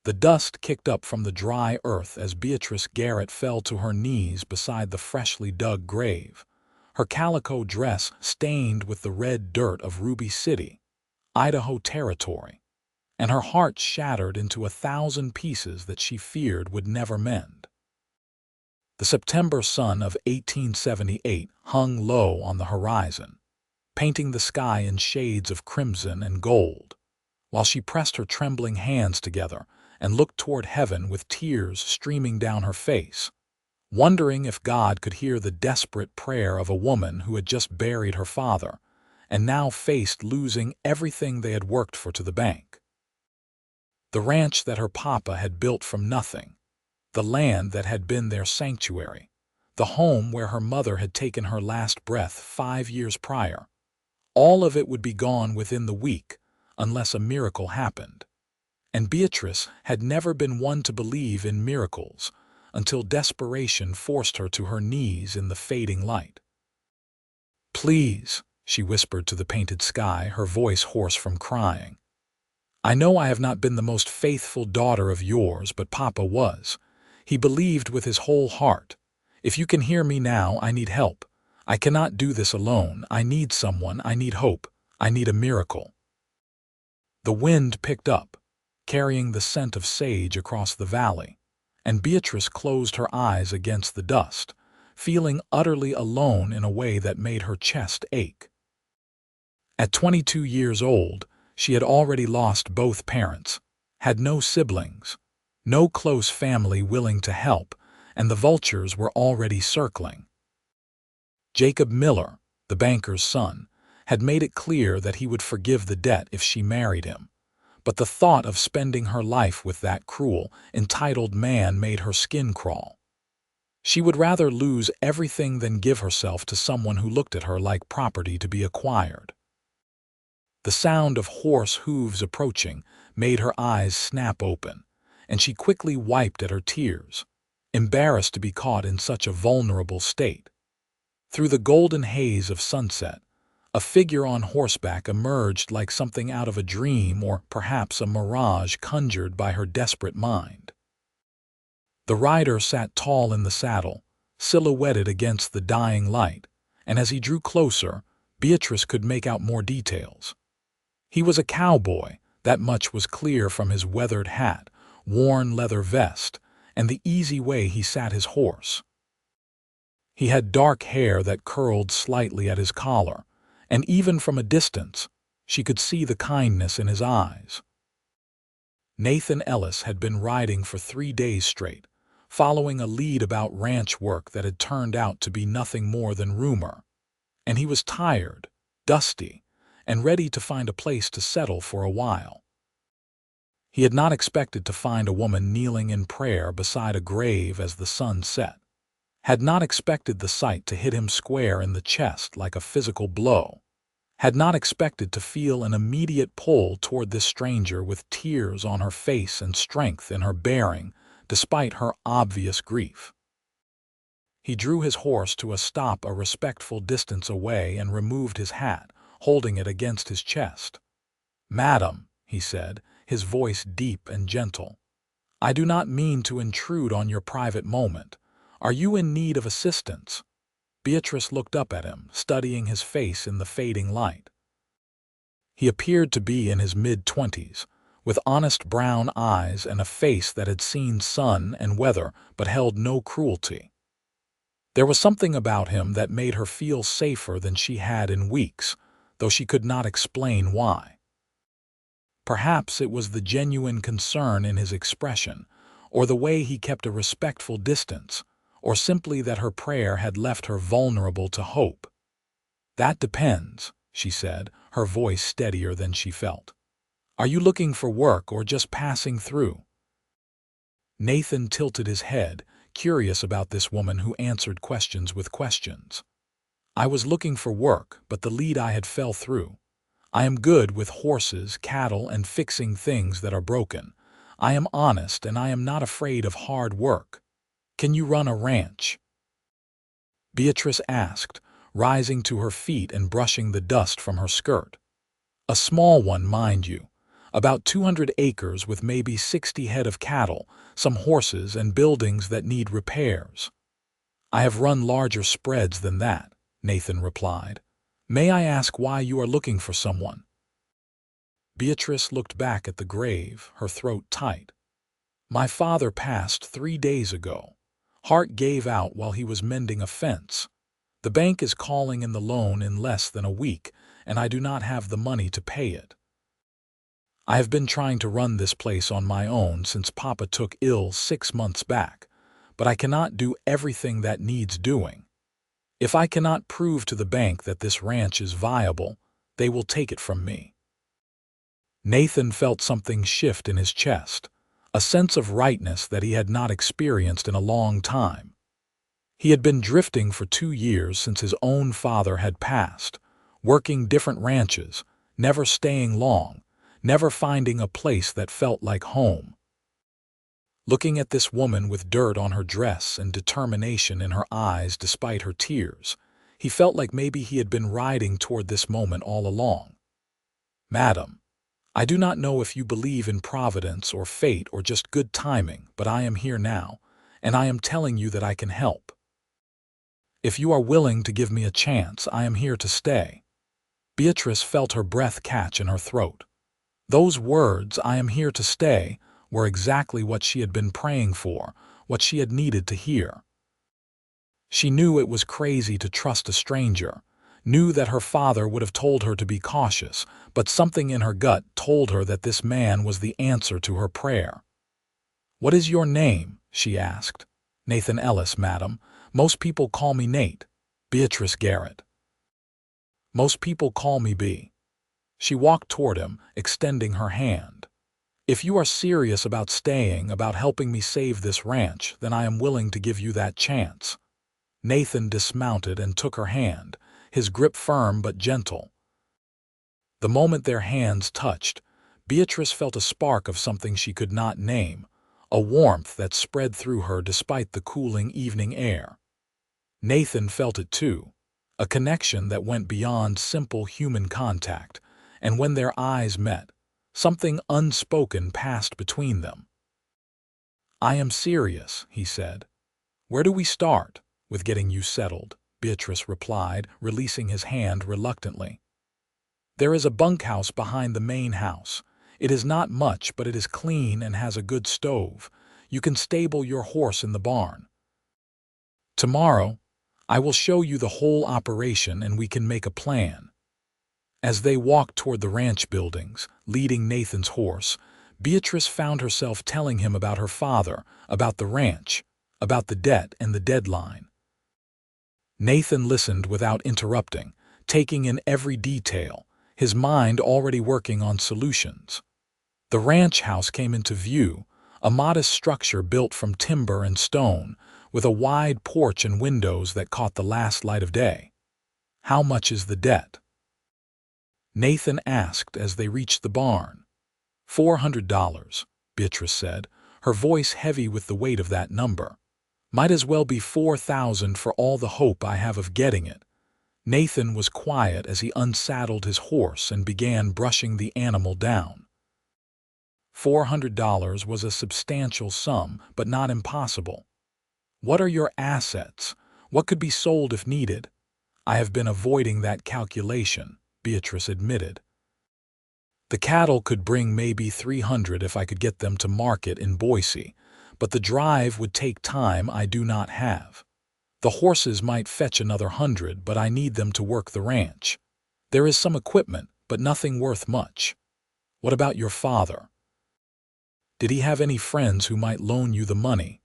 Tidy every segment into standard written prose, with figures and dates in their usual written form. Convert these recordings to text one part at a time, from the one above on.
The dust kicked up from the dry earth as Beatrice Garrett fell to her knees beside the freshly dug grave, her calico dress stained with the red dirt of Ruby City, Idaho Territory, and her heart shattered into 1,000 pieces that she feared would never mend. The September sun of 1878 hung low on the horizon, painting the sky in shades of crimson and gold, while she pressed her trembling hands together and looked toward heaven with tears streaming down her face, wondering if God could hear the desperate prayer of a woman who had just buried her father and now faced losing everything they had worked for to the bank. The ranch that her papa had built from nothing, the land that had been their sanctuary, the home where her mother had taken her last breath 5 years prior, all of it would be gone within the week unless a miracle happened. And Beatrice had never been one to believe in miracles until desperation forced her to her knees in the fading light. "Please," she whispered to the painted sky, her voice hoarse from crying. "I know I have not been the most faithful daughter of yours, but Papa was. He believed with his whole heart. If you can hear me now, I need help. I cannot do this alone. I need someone. I need hope. I need a miracle." The wind picked up, carrying the scent of sage across the valley, and Beatrice closed her eyes against the dust, feeling utterly alone in a way that made her chest ache. At 22 years old, she had already lost both parents, had no siblings, no close family willing to help, and the vultures were already circling. Jacob Miller, the banker's son, had made it clear that he would forgive the debt if she married him, but the thought of spending her life with that cruel, entitled man made her skin crawl. She would rather lose everything than give herself to someone who looked at her like property to be acquired. The sound of horse hooves approaching made her eyes snap open, and she quickly wiped at her tears, embarrassed to be caught in such a vulnerable state. Through the golden haze of sunset, a figure on horseback emerged like something out of a dream or perhaps a mirage conjured by her desperate mind. The rider sat tall in the saddle, silhouetted against the dying light, and as he drew closer, Beatrice could make out more details. He was a cowboy, that much was clear from his weathered hat, worn leather vest, and the easy way he sat his horse. He had dark hair that curled slightly at his collar, and even from a distance, she could see the kindness in his eyes. Nathan Ellis had been riding for 3 days straight, following a lead about ranch work that had turned out to be nothing more than rumor, and he was tired, dusty, and ready to find a place to settle for a while. He had not expected to find a woman kneeling in prayer beside a grave as the sun set, had not expected the sight to hit him square in the chest like a physical blow, had not expected to feel an immediate pull toward this stranger with tears on her face and strength in her bearing, despite her obvious grief. He drew his horse to a stop a respectful distance away and removed his hat, holding it against his chest. "Madam," he said, his voice deep and gentle, "I do not mean to intrude on your private moment. Are you in need of assistance?" Beatrice looked up at him, studying his face in the fading light. He appeared to be in his mid-20s, with honest brown eyes and a face that had seen sun and weather but held no cruelty. There was something about him that made her feel safer than she had in weeks, though she could not explain why. Perhaps it was the genuine concern in his expression, or the way he kept a respectful distance, or simply that her prayer had left her vulnerable to hope. "That depends," she said, her voice steadier than she felt. "Are you looking for work or just passing through?" Nathan tilted his head, curious about this woman who answered questions with questions. "I was looking for work, but the lead I had fell through. I am good with horses, cattle, and fixing things that are broken. I am honest and I am not afraid of hard work. Can you run a ranch?" Beatrice asked, rising to her feet and brushing the dust from her skirt. "A small one, mind you. About 200 acres with maybe 60 head of cattle, some horses and buildings that need repairs. I have run larger spreads than that, Nathan replied. May I ask why you are looking for someone? Beatrice looked back at the grave, her throat tight. My father passed 3 days ago. Heart gave out while he was mending a fence. The bank is calling in the loan in less than a week, and I do not have the money to pay it. I have been trying to run this place on my own since Papa took ill 6 months back, but I cannot do everything that needs doing. If I cannot prove to the bank that this ranch is viable, they will take it from me. Nathan felt something shift in his chest, a sense of rightness that he had not experienced in a long time. He had been drifting for 2 years since his own father had passed, working different ranches, never staying long, never finding a place that felt like home. Looking at this woman with dirt on her dress and determination in her eyes despite her tears, he felt like maybe he had been riding toward this moment all along. Madam, I do not know if you believe in providence or fate or just good timing, but I am here now, and I am telling you that I can help. If you are willing to give me a chance, I am here to stay. Beatrice felt her breath catch in her throat. Those words, I am here to stay, were exactly what she had been praying for, what she had needed to hear. She knew it was crazy to trust a stranger, knew that her father would have told her to be cautious, but something in her gut told her that this man was the answer to her prayer. What is your name? She asked. Nathan Ellis, madam. Most people call me Nate. Beatrice Garrett. Most people call me B. She walked toward him, extending her hand. If you are serious about staying, about helping me save this ranch, then I am willing to give you that chance. Nathan dismounted and took her hand, his grip firm but gentle. The moment their hands touched, Beatrice felt a spark of something she could not name, a warmth that spread through her despite the cooling evening air. Nathan felt it too, a connection that went beyond simple human contact, and when their eyes met, something unspoken passed between them. I am serious, he said. Where do we start? With getting you settled, Beatrice replied, releasing his hand reluctantly. There is a bunkhouse behind the main house. It is not much, but it is clean and has a good stove. You can stable your horse in the barn. Tomorrow, I will show you the whole operation and we can make a plan. As they walked toward the ranch buildings, leading Nathan's horse, Beatrice found herself telling him about her father, about the ranch, about the debt and the deadline. Nathan listened without interrupting, taking in every detail, his mind already working on solutions. The ranch house came into view, a modest structure built from timber and stone, with a wide porch and windows that caught the last light of day. How much is the debt? Nathan asked as they reached the barn. $400, Beatrice said, her voice heavy with the weight of that number. Might as well be 4,000 for all the hope I have of getting it. Nathan was quiet as he unsaddled his horse and began brushing the animal down. $400 was a substantial sum, but not impossible. What are your assets? What could be sold if needed? I have been avoiding that calculation, Beatrice admitted. The cattle could bring maybe 300 if I could get them to market in Boise, but the drive would take time I do not have. The horses might fetch another 100, but I need them to work the ranch. There is some equipment, but nothing worth much. What about your father? Did he have any friends who might loan you the money?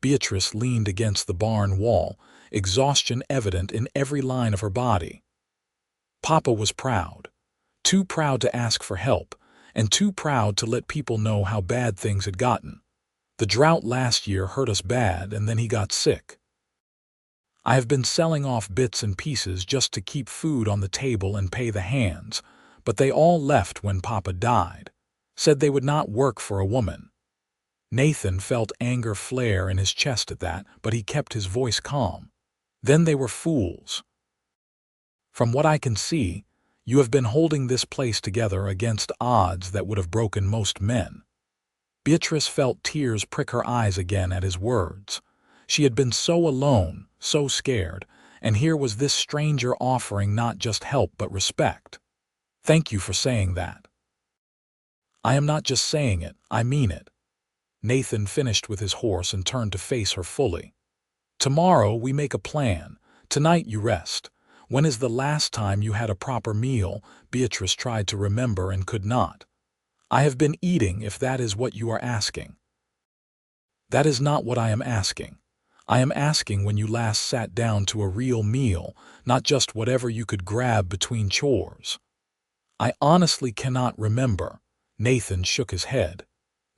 Beatrice leaned against the barn wall, exhaustion evident in every line of her body. Papa was proud. Too proud to ask for help, and too proud to let people know how bad things had gotten. The drought last year hurt us bad, and then he got sick. I have been selling off bits and pieces just to keep food on the table and pay the hands, but they all left when Papa died, said they would not work for a woman. Nathan felt anger flare in his chest at that, but he kept his voice calm. Then they were fools. From what I can see, You have been holding this place together against odds that would have broken most men." Beatrice felt tears prick her eyes again at his words. She had been so alone, so scared, and here was this stranger offering not just help but respect. "Thank you for saying that." "I am not just saying it, I mean it." Nathan finished with his horse and turned to face her fully. "Tomorrow we make a plan. Tonight you rest. When is the last time you had a proper meal?" Beatrice tried to remember and could not. "I have been eating, if that is what you are asking." "That is not what I am asking. I am asking when you last sat down to a real meal, not just whatever you could grab between chores." "I honestly cannot remember." Nathan shook his head.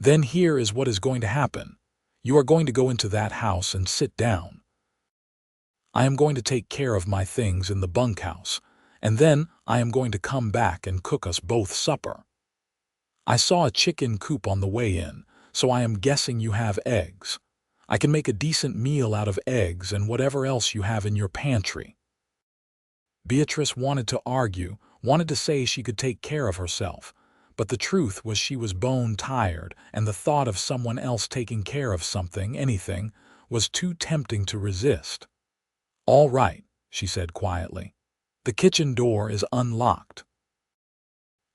"Then here is what is going to happen. You are going to go into that house and sit down. I am going to take care of my things in the bunkhouse, and then I am going to come back and cook us both supper. I saw a chicken coop on the way in, so I am guessing you have eggs. I can make a decent meal out of eggs and whatever else you have in your pantry." Beatrice wanted to argue, wanted to say she could take care of herself, but the truth was she was bone tired, and the thought of someone else taking care of something, anything, was too tempting to resist. "All right," she said quietly. "The kitchen door is unlocked."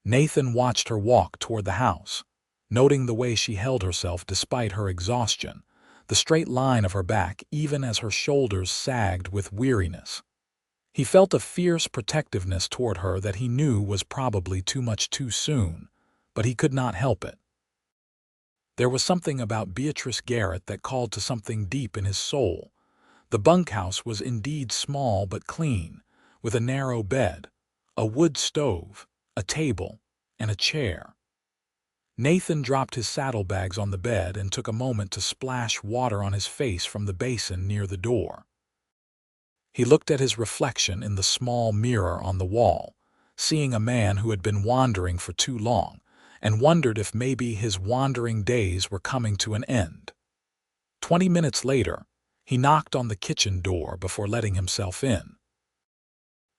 Nathan watched her walk toward the house, noting the way she held herself despite her exhaustion, the straight line of her back even as her shoulders sagged with weariness. He felt a fierce protectiveness toward her that he knew was probably too much too soon, but he could not help it. There was something about Beatrice Garrett that called to something deep in his soul. The bunkhouse was indeed small but clean, with a narrow bed, a wood stove, a table, and a chair. Nathan dropped his saddlebags on the bed and took a moment to splash water on his face from the basin near the door. He looked at his reflection in the small mirror on the wall, seeing a man who had been wandering for too long, and wondered if maybe his wandering days were coming to an end. 20 minutes later, he knocked on the kitchen door before letting himself in.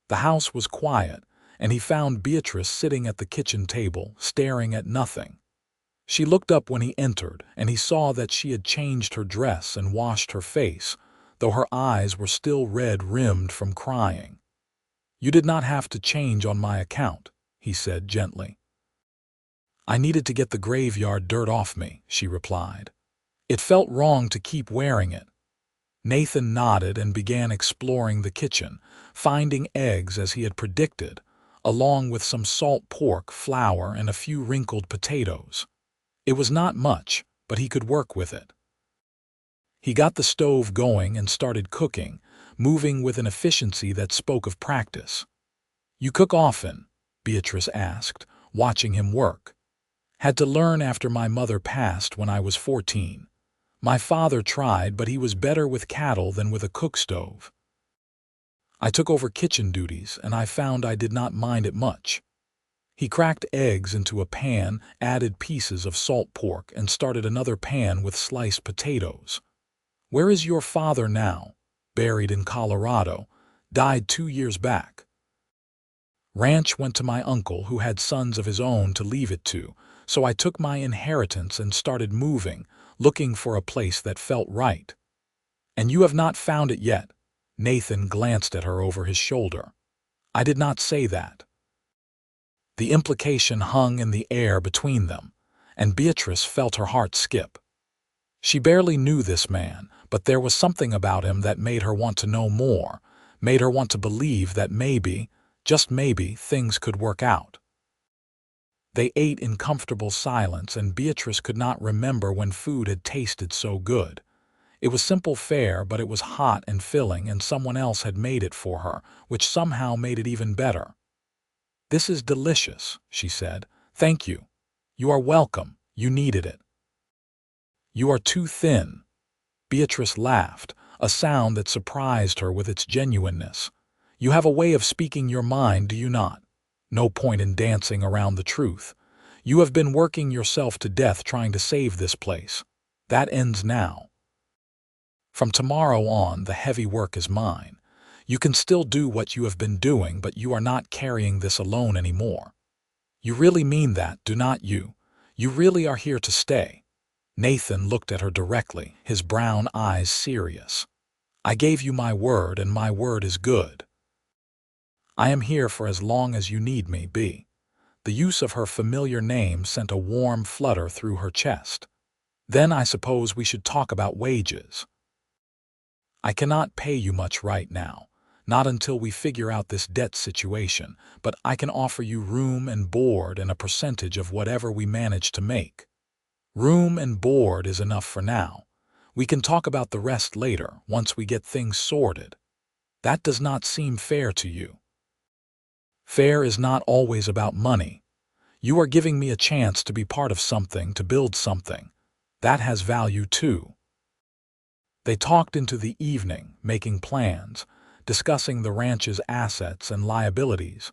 The house was quiet, and he found Beatrice sitting at the kitchen table, staring at nothing. She looked up when he entered, and he saw that she had changed her dress and washed her face, though her eyes were still red-rimmed from crying. "You did not have to change on my account," he said gently. "I needed to get the graveyard dirt off me," she replied. "It felt wrong to keep wearing it." Nathan nodded and began exploring the kitchen, finding eggs as he had predicted, along with some salt pork, flour, and a few wrinkled potatoes. It was not much, but he could work with it. He got the stove going and started cooking, moving with an efficiency that spoke of practice. "You cook often?" Beatrice asked, watching him work. "Had to learn after my mother passed when I was 14. My father tried, but he was better with cattle than with a cook stove. I took over kitchen duties, and I found I did not mind it much." He cracked eggs into a pan, added pieces of salt pork, and started another pan with sliced potatoes. "Where is your father now?" "Buried in Colorado. Died 2 years back." "Ranch went to my uncle, who had sons of his own to leave it to, so I took my inheritance and started moving, looking for a place that felt right." "And you have not found it yet?" Nathan glanced at her over his shoulder. "I did not say that." The implication hung in the air between them, and Beatrice felt her heart skip. She barely knew this man, but there was something about him that made her want to know more, made her want to believe that maybe, just maybe, things could work out. They ate in comfortable silence, and Beatrice could not remember when food had tasted so good. It was simple fare, but it was hot and filling, and someone else had made it for her, which somehow made it even better. "This is delicious," she said. "Thank you. You are welcome. You needed it." "You are too thin." Beatrice laughed, a sound that surprised her with its genuineness. "You have a way of speaking your mind, do you not? No point in dancing around the truth. You have been working yourself to death trying to save this place. That ends now. From tomorrow on, the heavy work is mine. You can still do what you have been doing, but you are not carrying this alone anymore. You really mean that, do not you? You really are here to stay." Nathan looked at her directly, his brown eyes serious. "I gave you my word, and my word is good. I am here for as long as you need me be." The use of her familiar name sent a warm flutter through her chest. "Then I suppose we should talk about wages. I cannot pay you much right now, not until we figure out this debt situation, but I can offer you room and board and a percentage of whatever we manage to make. Room and board is enough for now. We can talk about the rest later, once we get things sorted. That does not seem fair to you." "Fair is not always about money. You are giving me a chance to be part of something, to build something. That has value too." They talked into the evening, making plans, discussing the ranch's assets and liabilities,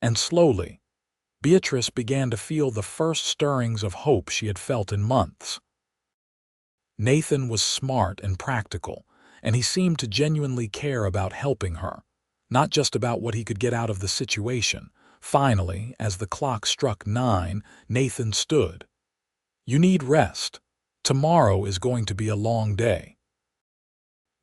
and slowly, Beatrice began to feel the first stirrings of hope she had felt in months. Nathan was smart and practical, and he seemed to genuinely care about helping her, not just about what he could get out of the situation. Finally, as the clock struck 9, Nathan stood. "You need rest. Tomorrow is going to be a long day."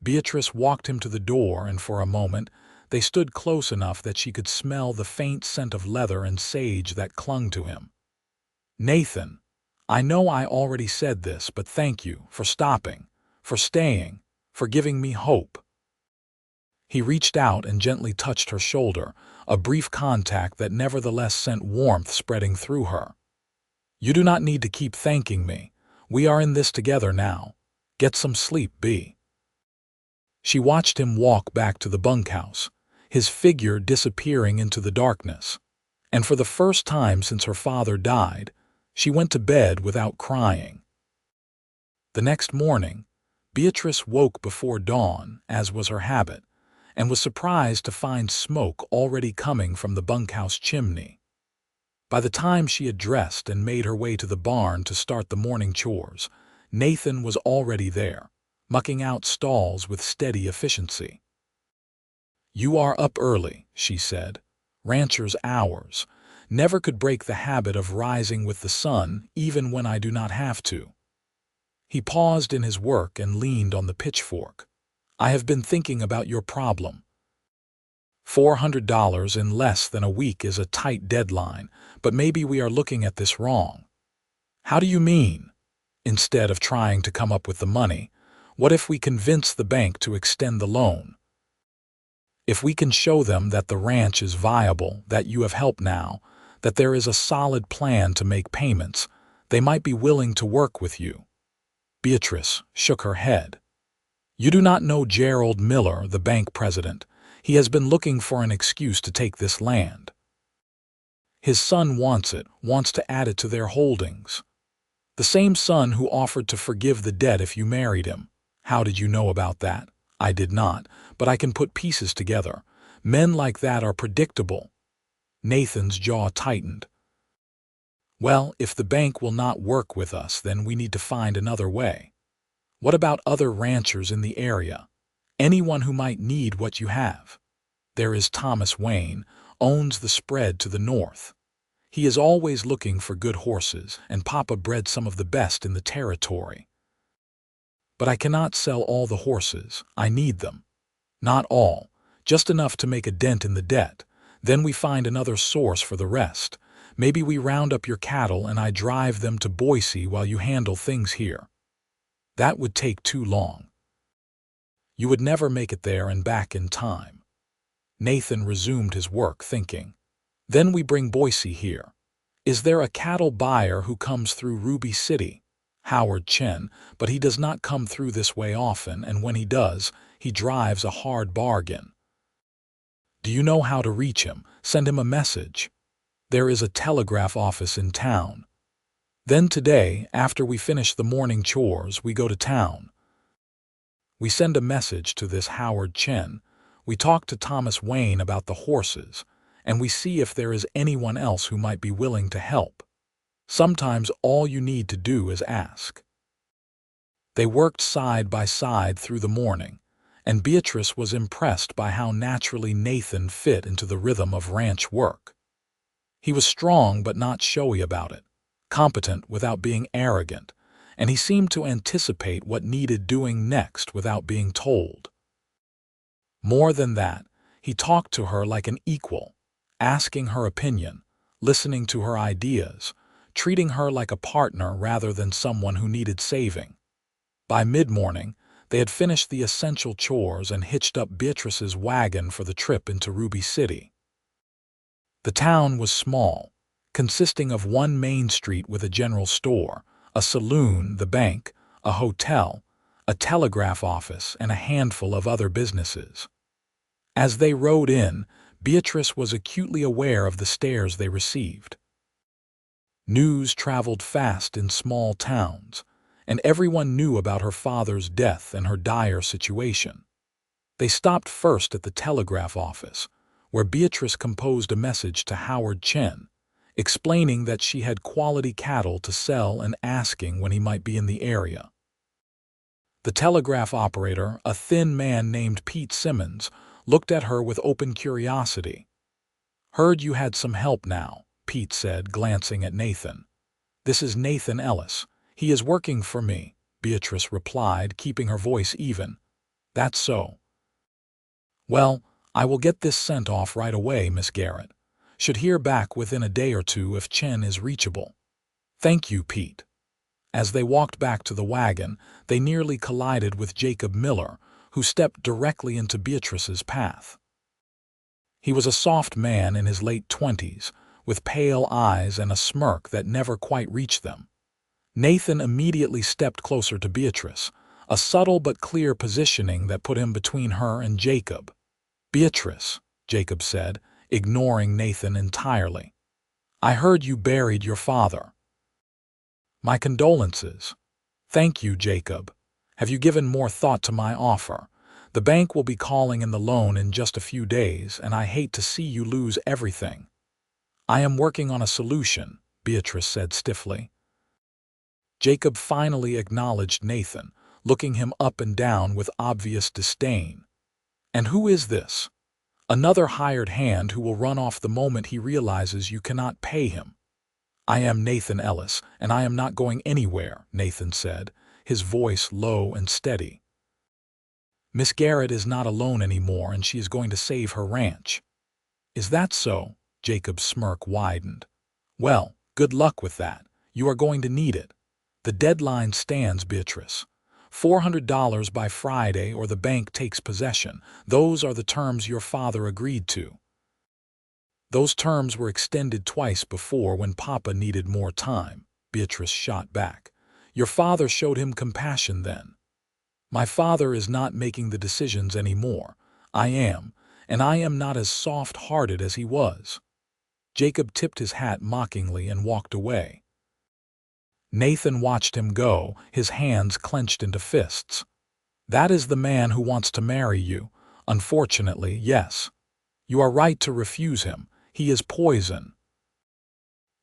Beatrice walked him to the door, and for a moment they stood close enough that she could smell the faint scent of leather and sage that clung to him. "Nathan, I know I already said this, but thank you for stopping, for staying, for giving me hope." He reached out and gently touched her shoulder, a brief contact that nevertheless sent warmth spreading through her. "You do not need to keep thanking me. We are in this together now. Get some sleep, B." She watched him walk back to the bunkhouse, his figure disappearing into the darkness. And for the first time since her father died, she went to bed without crying. The next morning, Beatrice woke before dawn, as was her habit, and was surprised to find smoke already coming from the bunkhouse chimney. By the time she had dressed and made her way to the barn to start the morning chores, Nathan was already there, mucking out stalls with steady efficiency. "You are up early," she said. "Rancher's hours. Never could break the habit of rising with the sun, even when I do not have to." He paused in his work and leaned on the pitchfork. "I have been thinking about your problem. $400 in less than a week is a tight deadline, but maybe we are looking at this wrong." "How do you mean?" "Instead of trying to come up with the money, what if we convince the bank to extend the loan? If we can show them that the ranch is viable, that you have help now, that there is a solid plan to make payments, they might be willing to work with you." Beatrice shook her head. "You do not know Gerald Miller, the bank president. He has been looking for an excuse to take this land. His son wants it, wants to add it to their holdings. The same son who offered to forgive the debt if you married him. How did you know about that?" "I did not, but I can put pieces together. Men like that are predictable." Nathan's jaw tightened. "Well, if the bank will not work with us, then we need to find another way. What about other ranchers in the area? Anyone who might need what you have? There is Thomas Wayne, owns the spread to the north. He is always looking for good horses, and Papa bred some of the best in the territory. But I cannot sell all the horses. I need them. Not all, just enough to make a dent in the debt. Then we find another source for the rest. Maybe we round up your cattle and I drive them to Boise while you handle things here. That would take too long. You would never make it there and back in time." Nathan resumed his work, thinking. "Then we bring Boise here. Is there a cattle buyer who comes through Ruby City? Howard Chen, but he does not come through this way often, and when he does, he drives a hard bargain. Do you know how to reach him? Send him a message. There is a telegraph office in town. Then today, after we finish the morning chores, we go to town. We send a message to this Howard Chen. We talk to Thomas Wayne about the horses, and we see if there is anyone else who might be willing to help. Sometimes all you need to do is ask." They worked side by side through the morning, and Beatrice was impressed by how naturally Nathan fit into the rhythm of ranch work. He was strong but not showy about it, competent without being arrogant, and he seemed to anticipate what needed doing next without being told. More than that, he talked to her like an equal, asking her opinion, listening to her ideas, treating her like a partner rather than someone who needed saving. By mid-morning, they had finished the essential chores and hitched up Beatrice's wagon for the trip into Ruby City. The town was small, consisting of one main street with a general store, a saloon, the bank, a hotel, a telegraph office, and a handful of other businesses. As they rode in, Beatrice was acutely aware of the stares they received. News traveled fast in small towns, and everyone knew about her father's death and her dire situation. They stopped first at the telegraph office, where Beatrice composed a message to Howard Chen, explaining that she had quality cattle to sell and asking when he might be in the area. The telegraph operator, a thin man named Pete Simmons, looked at her with open curiosity. "Heard you had some help now," Pete said, glancing at Nathan. "This is Nathan Ellis. He is working for me," Beatrice replied, keeping her voice even. "That's so." "Well, I will get this sent off right away, Miss Garrett. Should hear back within a day or two if Chen is reachable." "Thank you, Pete." As they walked back to the wagon, they nearly collided with Jacob Miller, who stepped directly into Beatrice's path. He was a soft man in his late 20s, with pale eyes and a smirk that never quite reached them. Nathan immediately stepped closer to Beatrice, a subtle but clear positioning that put him between her and Jacob. "Beatrice," Jacob said, ignoring Nathan entirely. "I heard you buried your father." "My condolences." "Thank you, Jacob. Have you given more thought to my offer? The bank will be calling in the loan in just a few days, and I hate to see you lose everything." "I am working on a solution," Beatrice said stiffly. Jacob finally acknowledged Nathan, looking him up and down with obvious disdain. "And who is this?" "Another hired hand who will run off the moment he realizes you cannot pay him." "I am Nathan Ellis, and I am not going anywhere," Nathan said, his voice low and steady. "Miss Garrett is not alone anymore, and she is going to save her ranch." "Is that so?" Jacob's smirk widened. "Well, good luck with that. You are going to need it. The deadline stands, Beatrice. $400 by Friday or the bank takes possession. Those are the terms your father agreed to." "Those terms were extended twice before when Papa needed more time," Beatrice shot back. "Your father showed him compassion then." "My father is not making the decisions anymore. I am, and I am not as soft-hearted as he was." Jacob tipped his hat mockingly and walked away. Nathan watched him go, his hands clenched into fists. "That is the man who wants to marry you. Unfortunately, yes. You are right to refuse him. He is poison."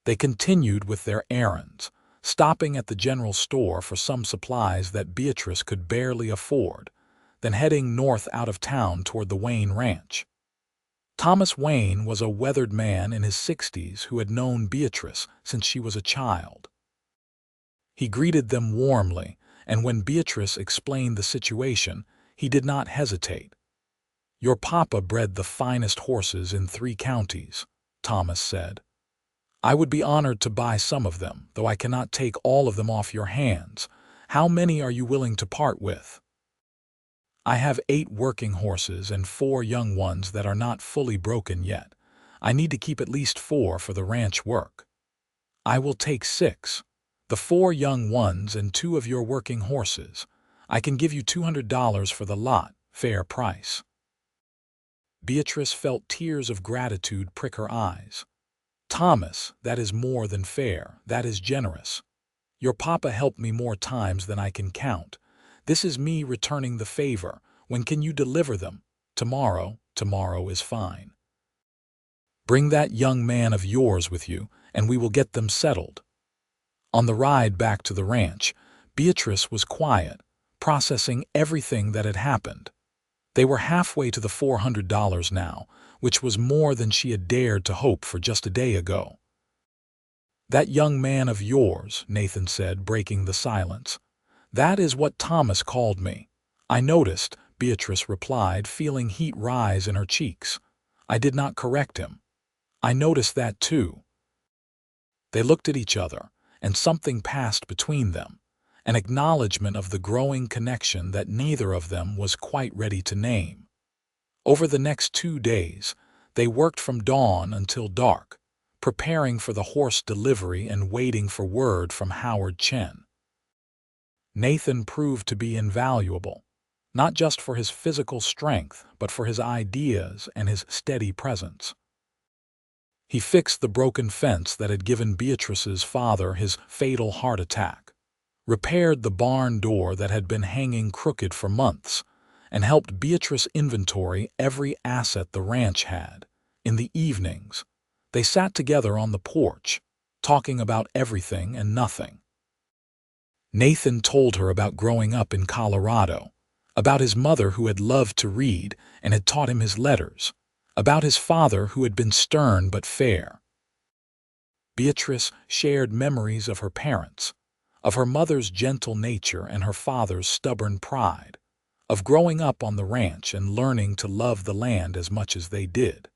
They continued with their errands, stopping at the general store for some supplies that Beatrice could barely afford, then heading north out of town toward the Wayne Ranch. Thomas Wayne was a weathered man in his 60s who had known Beatrice since she was a child. He greeted them warmly, and when Beatrice explained the situation, he did not hesitate. "Your papa bred the finest horses in 3 counties, Thomas said. "I would be honored to buy some of them, though I cannot take all of them off your hands. How many are you willing to part with?" "I have 8 working horses and 4 young ones that are not fully broken yet. I need to keep at least 4 for the ranch work." "I will take 6. The 4 young ones and 2 of your working horses. I can give you $200 for the lot, fair price." Beatrice felt tears of gratitude prick her eyes. "Thomas, that is more than fair. That is generous. Your papa helped me more times than I can count. This is me returning the favor. When can you deliver them?" "Tomorrow. Tomorrow is fine." "Bring that young man of yours with you, and we will get them settled." On the ride back to the ranch, Beatrice was quiet, processing everything that had happened. They were halfway to the $400 now, which was more than she had dared to hope for just a day ago. "That young man of yours," Nathan said, breaking the silence. "That is what Thomas called me." "I noticed," Beatrice replied, feeling heat rise in her cheeks. "I did not correct him." "I noticed that too." They looked at each other, and something passed between them, an acknowledgement of the growing connection that neither of them was quite ready to name. Over the next 2 days, they worked from dawn until dark, preparing for the horse delivery and waiting for word from Howard Chen. Nathan proved to be invaluable, not just for his physical strength, but for his ideas and his steady presence. He fixed the broken fence that had given Beatrice's father his fatal heart attack, repaired the barn door that had been hanging crooked for months, and helped Beatrice inventory every asset the ranch had. In the evenings, they sat together on the porch, talking about everything and nothing. Nathan told her about growing up in Colorado, about his mother who had loved to read and had taught him his letters, about his father who had been stern but fair. Beatrice shared memories of her parents, of her mother's gentle nature and her father's stubborn pride, of growing up on the ranch and learning to love the land as much as they did.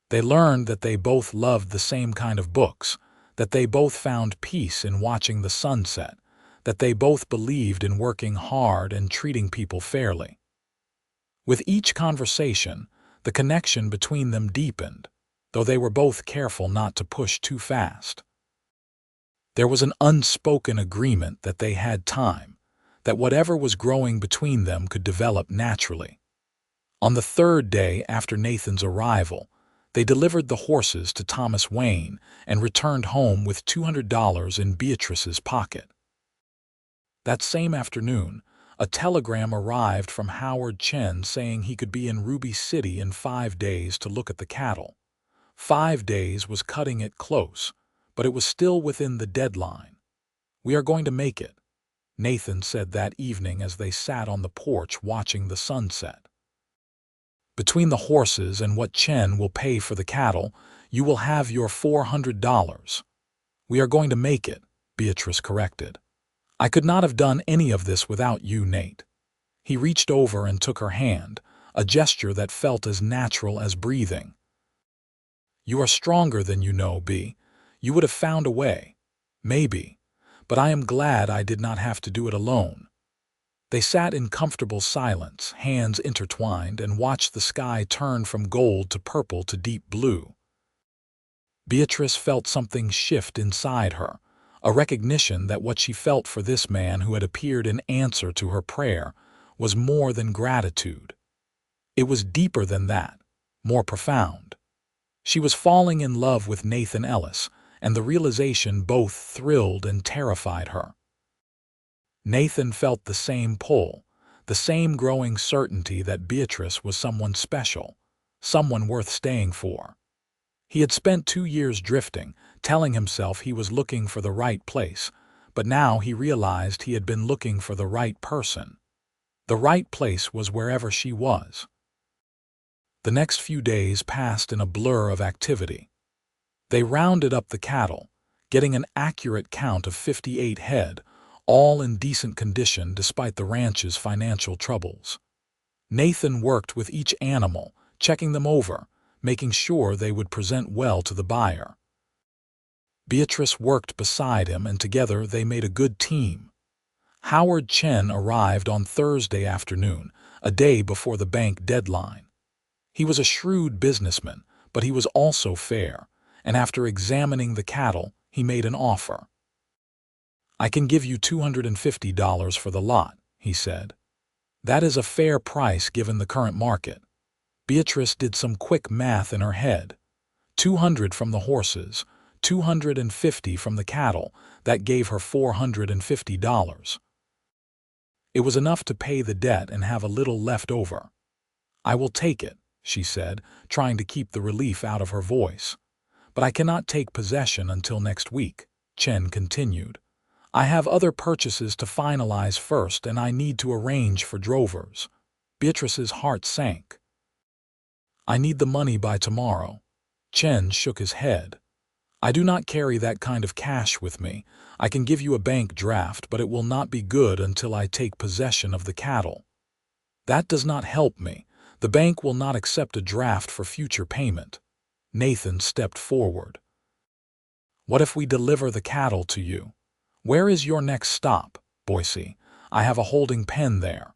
They learned that they both loved the same kind of books, that they both found peace in watching the sunset, that they both believed in working hard and treating people fairly. With each conversation, the connection between them deepened, though they were both careful not to push too fast. There was an unspoken agreement that they had time, that whatever was growing between them could develop naturally. On the 3rd day after Nathan's arrival, they delivered the horses to Thomas Wayne and returned home with $200 in Beatrice's pocket. That same afternoon, a telegram arrived from Howard Chen saying he could be in Ruby City in 5 days to look at the cattle. 5 days was cutting it close, but it was still within the deadline. "We are going to make it," Nathan said that evening as they sat on the porch watching the sunset. "Between the horses and what Chen will pay for the cattle, you will have your $400. "We are going to make it," Beatrice corrected. "I could not have done any of this without you, Nate." He reached over and took her hand, a gesture that felt as natural as breathing. "You are stronger than you know, Bea. You would have found a way. Maybe. But I am glad I did not have to do it alone." They sat in comfortable silence, hands intertwined, and watched the sky turn from gold to purple to deep blue. Beatrice felt something shift inside her, a recognition that what she felt for this man who had appeared in answer to her prayer was more than gratitude. It was deeper than that, more profound. She was falling in love with Nathan Ellis, and the realization both thrilled and terrified her. Nathan felt the same pull, the same growing certainty that Beatrice was someone special, someone worth staying for. He had spent 2 years drifting, telling himself he was looking for the right place, but now he realized he had been looking for the right person. The right place was wherever she was. The next few days passed in a blur of activity. They rounded up the cattle, getting an accurate count of 58 head, all in decent condition despite the ranch's financial troubles. Nathan worked with each animal, checking them over, making sure they would present well to the buyer. Beatrice worked beside him, and together they made a good team. Howard Chen arrived on Thursday afternoon, a day before the bank deadline. He was a shrewd businessman, but he was also fair, and after examining the cattle, he made an offer. "I can give you $250 for the lot," he said. "That is a fair price given the current market." Beatrice did some quick math in her head. 200 from the horses, 250 from the cattle, that gave her $450. It was enough to pay the debt and have a little left over. "I will take it," she said, trying to keep the relief out of her voice. "But I cannot take possession until next week," Chen continued. "I have other purchases to finalize first, and I need to arrange for drovers." Beatrice's heart sank. I need the money by tomorrow. Chen shook his head. I do not carry that kind of cash with me. I can give you a bank draft, but it will not be good until I take possession of the cattle. That does not help me. The bank will not accept a draft for future payment. Nathan stepped forward. What if we deliver the cattle to you? Where is your next stop? Boise. I have a holding pen there.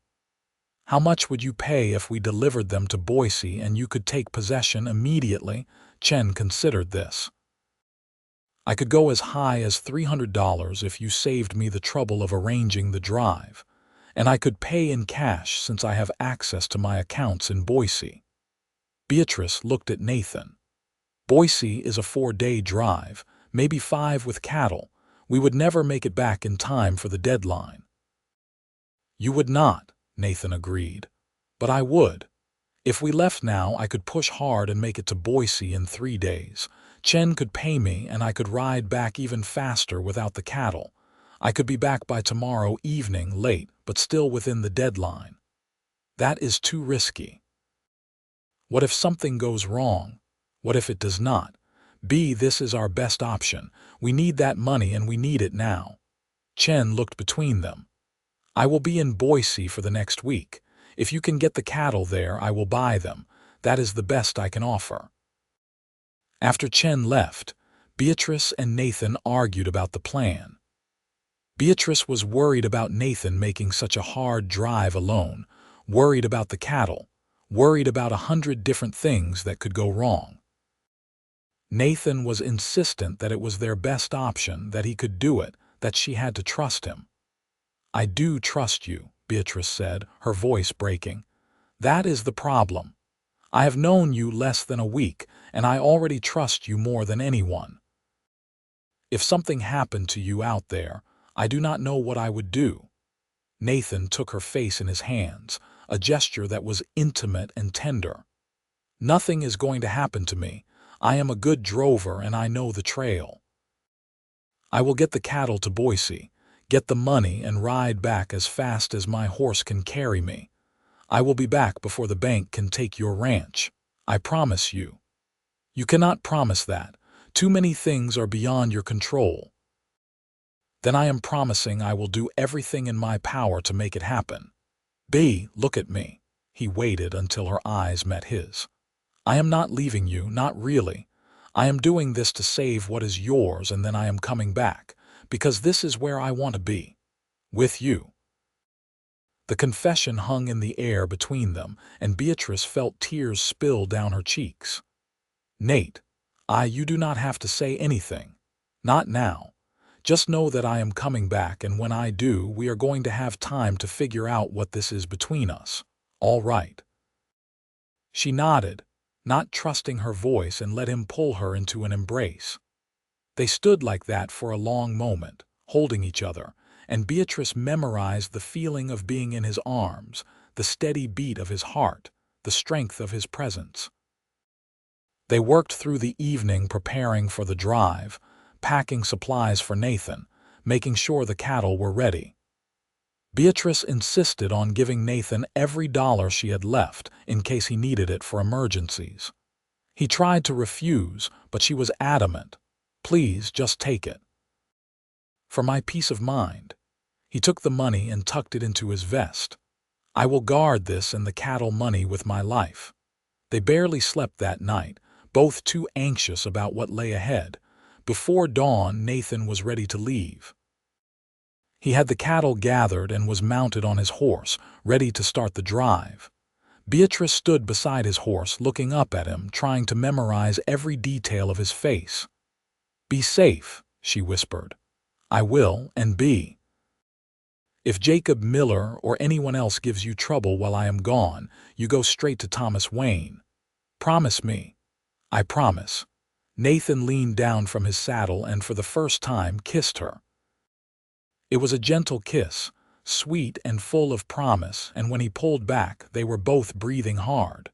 How much would you pay if we delivered them to Boise and you could take possession immediately? Chen considered this. I could go as high as $300 if you saved me the trouble of arranging the drive, and I could pay in cash since I have access to my accounts in Boise. Beatrice looked at Nathan. Boise is a 4-day drive, maybe 5 with cattle. We would never make it back in time for the deadline. You would not, Nathan agreed. But I would. If we left now, I could push hard and make it to Boise in 3 days. Chen could pay me and I could ride back even faster without the cattle. I could be back by tomorrow evening late, but still within the deadline. That is too risky. What if something goes wrong? What if it does not? This is our best option. We need that money and we need it now. Chen looked between them. I will be in Boise for the next week. If you can get the cattle there, I will buy them. That is the best I can offer. After Chen left, Beatrice and Nathan argued about the plan. Beatrice was worried about Nathan making such a hard drive alone, worried about the cattle, worried about 100 different things that could go wrong. Nathan was insistent that it was their best option, that he could do it, that she had to trust him. I do trust you, Beatrice said, her voice breaking. That is the problem. I have known you less than a week, and I already trust you more than anyone. If something happened to you out there, I do not know what I would do. Nathan took her face in his hands, a gesture that was intimate and tender. Nothing is going to happen to me. I am a good drover and I know the trail. I will get the cattle to Boise, get the money and ride back as fast as my horse can carry me. I will be back before the bank can take your ranch. I promise you. You cannot promise that. Too many things are beyond your control. Then I am promising I will do everything in my power to make it happen. Look at me. He waited until her eyes met his. I am not leaving you, not really. I am doing this to save what is yours and then I am coming back, because this is where I want to be. With you. The confession hung in the air between them, and Beatrice felt tears spill down her cheeks. Nate, you do not have to say anything. Not now. Just know that I am coming back, and when I do, we are going to have time to figure out what this is between us. All right. She nodded, not trusting her voice, and let him pull her into an embrace. They stood like that for a long moment, holding each other, and Beatrice memorized the feeling of being in his arms, the steady beat of his heart, the strength of his presence. They worked through the evening preparing for the drive, packing supplies for Nathan, making sure the cattle were ready. Beatrice insisted on giving Nathan every dollar she had left in case he needed it for emergencies. He tried to refuse, but she was adamant. Please, just take it. For my peace of mind. He took the money and tucked it into his vest. I will guard this and the cattle money with my life. They barely slept that night, both too anxious about what lay ahead. Before dawn, Nathan was ready to leave. He had the cattle gathered and was mounted on his horse, ready to start the drive. Beatrice stood beside his horse, looking up at him, trying to memorize every detail of his face. Be safe, she whispered. I will, and be. If Jacob Miller or anyone else gives you trouble while I am gone, you go straight to Thomas Wayne. Promise me. I promise. Nathan leaned down from his saddle and for the first time kissed her. It was a gentle kiss, sweet and full of promise, and when he pulled back, they were both breathing hard.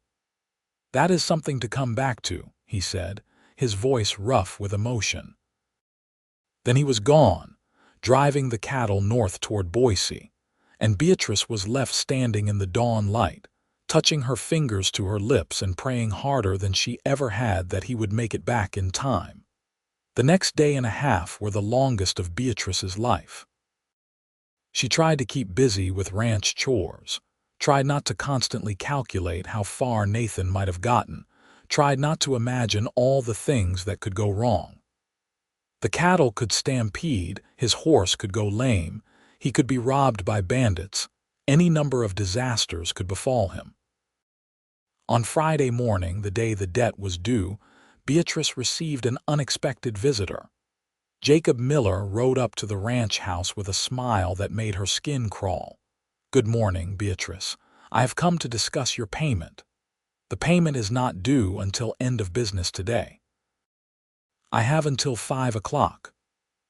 That is something to come back to, he said, his voice rough with emotion. Then he was gone, driving the cattle north toward Boise, and Beatrice was left standing in the dawn light, touching her fingers to her lips and praying harder than she ever had that he would make it back in time. The next day and a half were the longest of Beatrice's life. She tried to keep busy with ranch chores, tried not to constantly calculate how far Nathan might have gotten, tried not to imagine all the things that could go wrong. The cattle could stampede, his horse could go lame, he could be robbed by bandits, any number of disasters could befall him. On Friday morning, the day the debt was due, Beatrice received an unexpected visitor. Jacob Miller rode up to the ranch house with a smile that made her skin crawl. "Good morning, Beatrice. I have come to discuss your payment. The payment is not due until end of business today." "I have until 5 o'clock.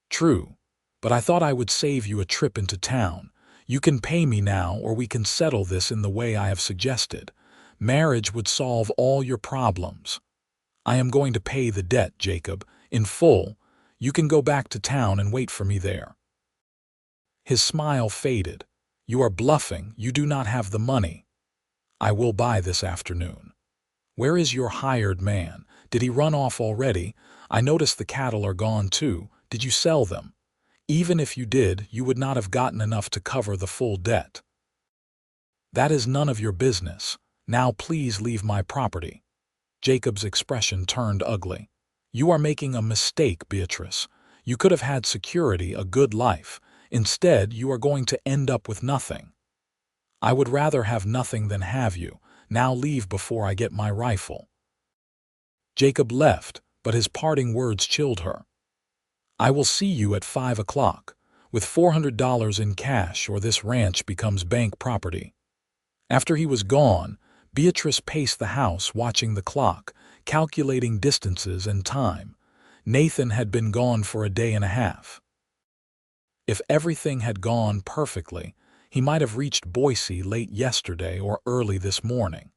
"True, but I thought I would save you a trip into town. You can pay me now, or we can settle this in the way I have suggested. Marriage would solve all your problems." "I am going to pay the debt, Jacob, in full. You can go back to town and wait for me there." His smile faded. "You are bluffing. You do not have the money." "I will buy this afternoon." "Where is your hired man? Did he run off already? I noticed the cattle are gone too. Did you sell them? Even if you did, you would not have gotten enough to cover the full debt." "That is none of your business. Now please leave my property." Jacob's expression turned ugly. "You are making a mistake, Beatrice. You could have had security, a good life. Instead, you are going to end up with nothing." "I would rather have nothing than have you. Now leave before I get my rifle." Jacob left, but his parting words chilled her. "I will see you at 5 o'clock, with $400 in cash, or this ranch becomes bank property." After he was gone, Beatrice paced the house, watching the clock, calculating distances and time. Nathan had been gone for a day and a half. If everything had gone perfectly, he might have reached Boise late yesterday or early this morning.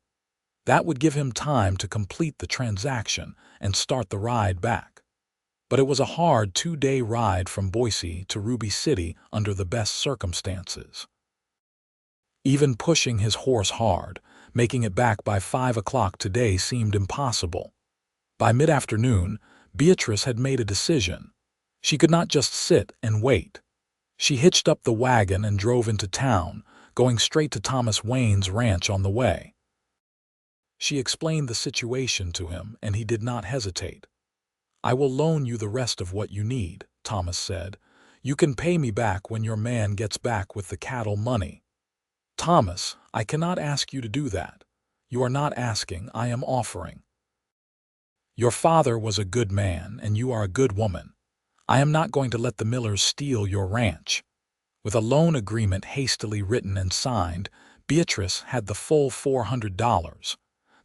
That would give him time to complete the transaction and start the ride back. But it was a hard 2-day ride from Boise to Ruby City under the best circumstances. Even pushing his horse hard, making it back by 5 o'clock today seemed impossible. By mid-afternoon, Beatrice had made a decision. She could not just sit and wait. She hitched up the wagon and drove into town, going straight to Thomas Wayne's ranch on the way. She explained the situation to him, and he did not hesitate. "I will loan you the rest of what you need," Thomas said. "You can pay me back when your man gets back with the cattle money." "Thomas, I cannot ask you to do that. You are not asking, I am offering. Your father was a good man, and you are a good woman. I am not going to let the Millers steal your ranch." With a loan agreement hastily written and signed, Beatrice had the full $400.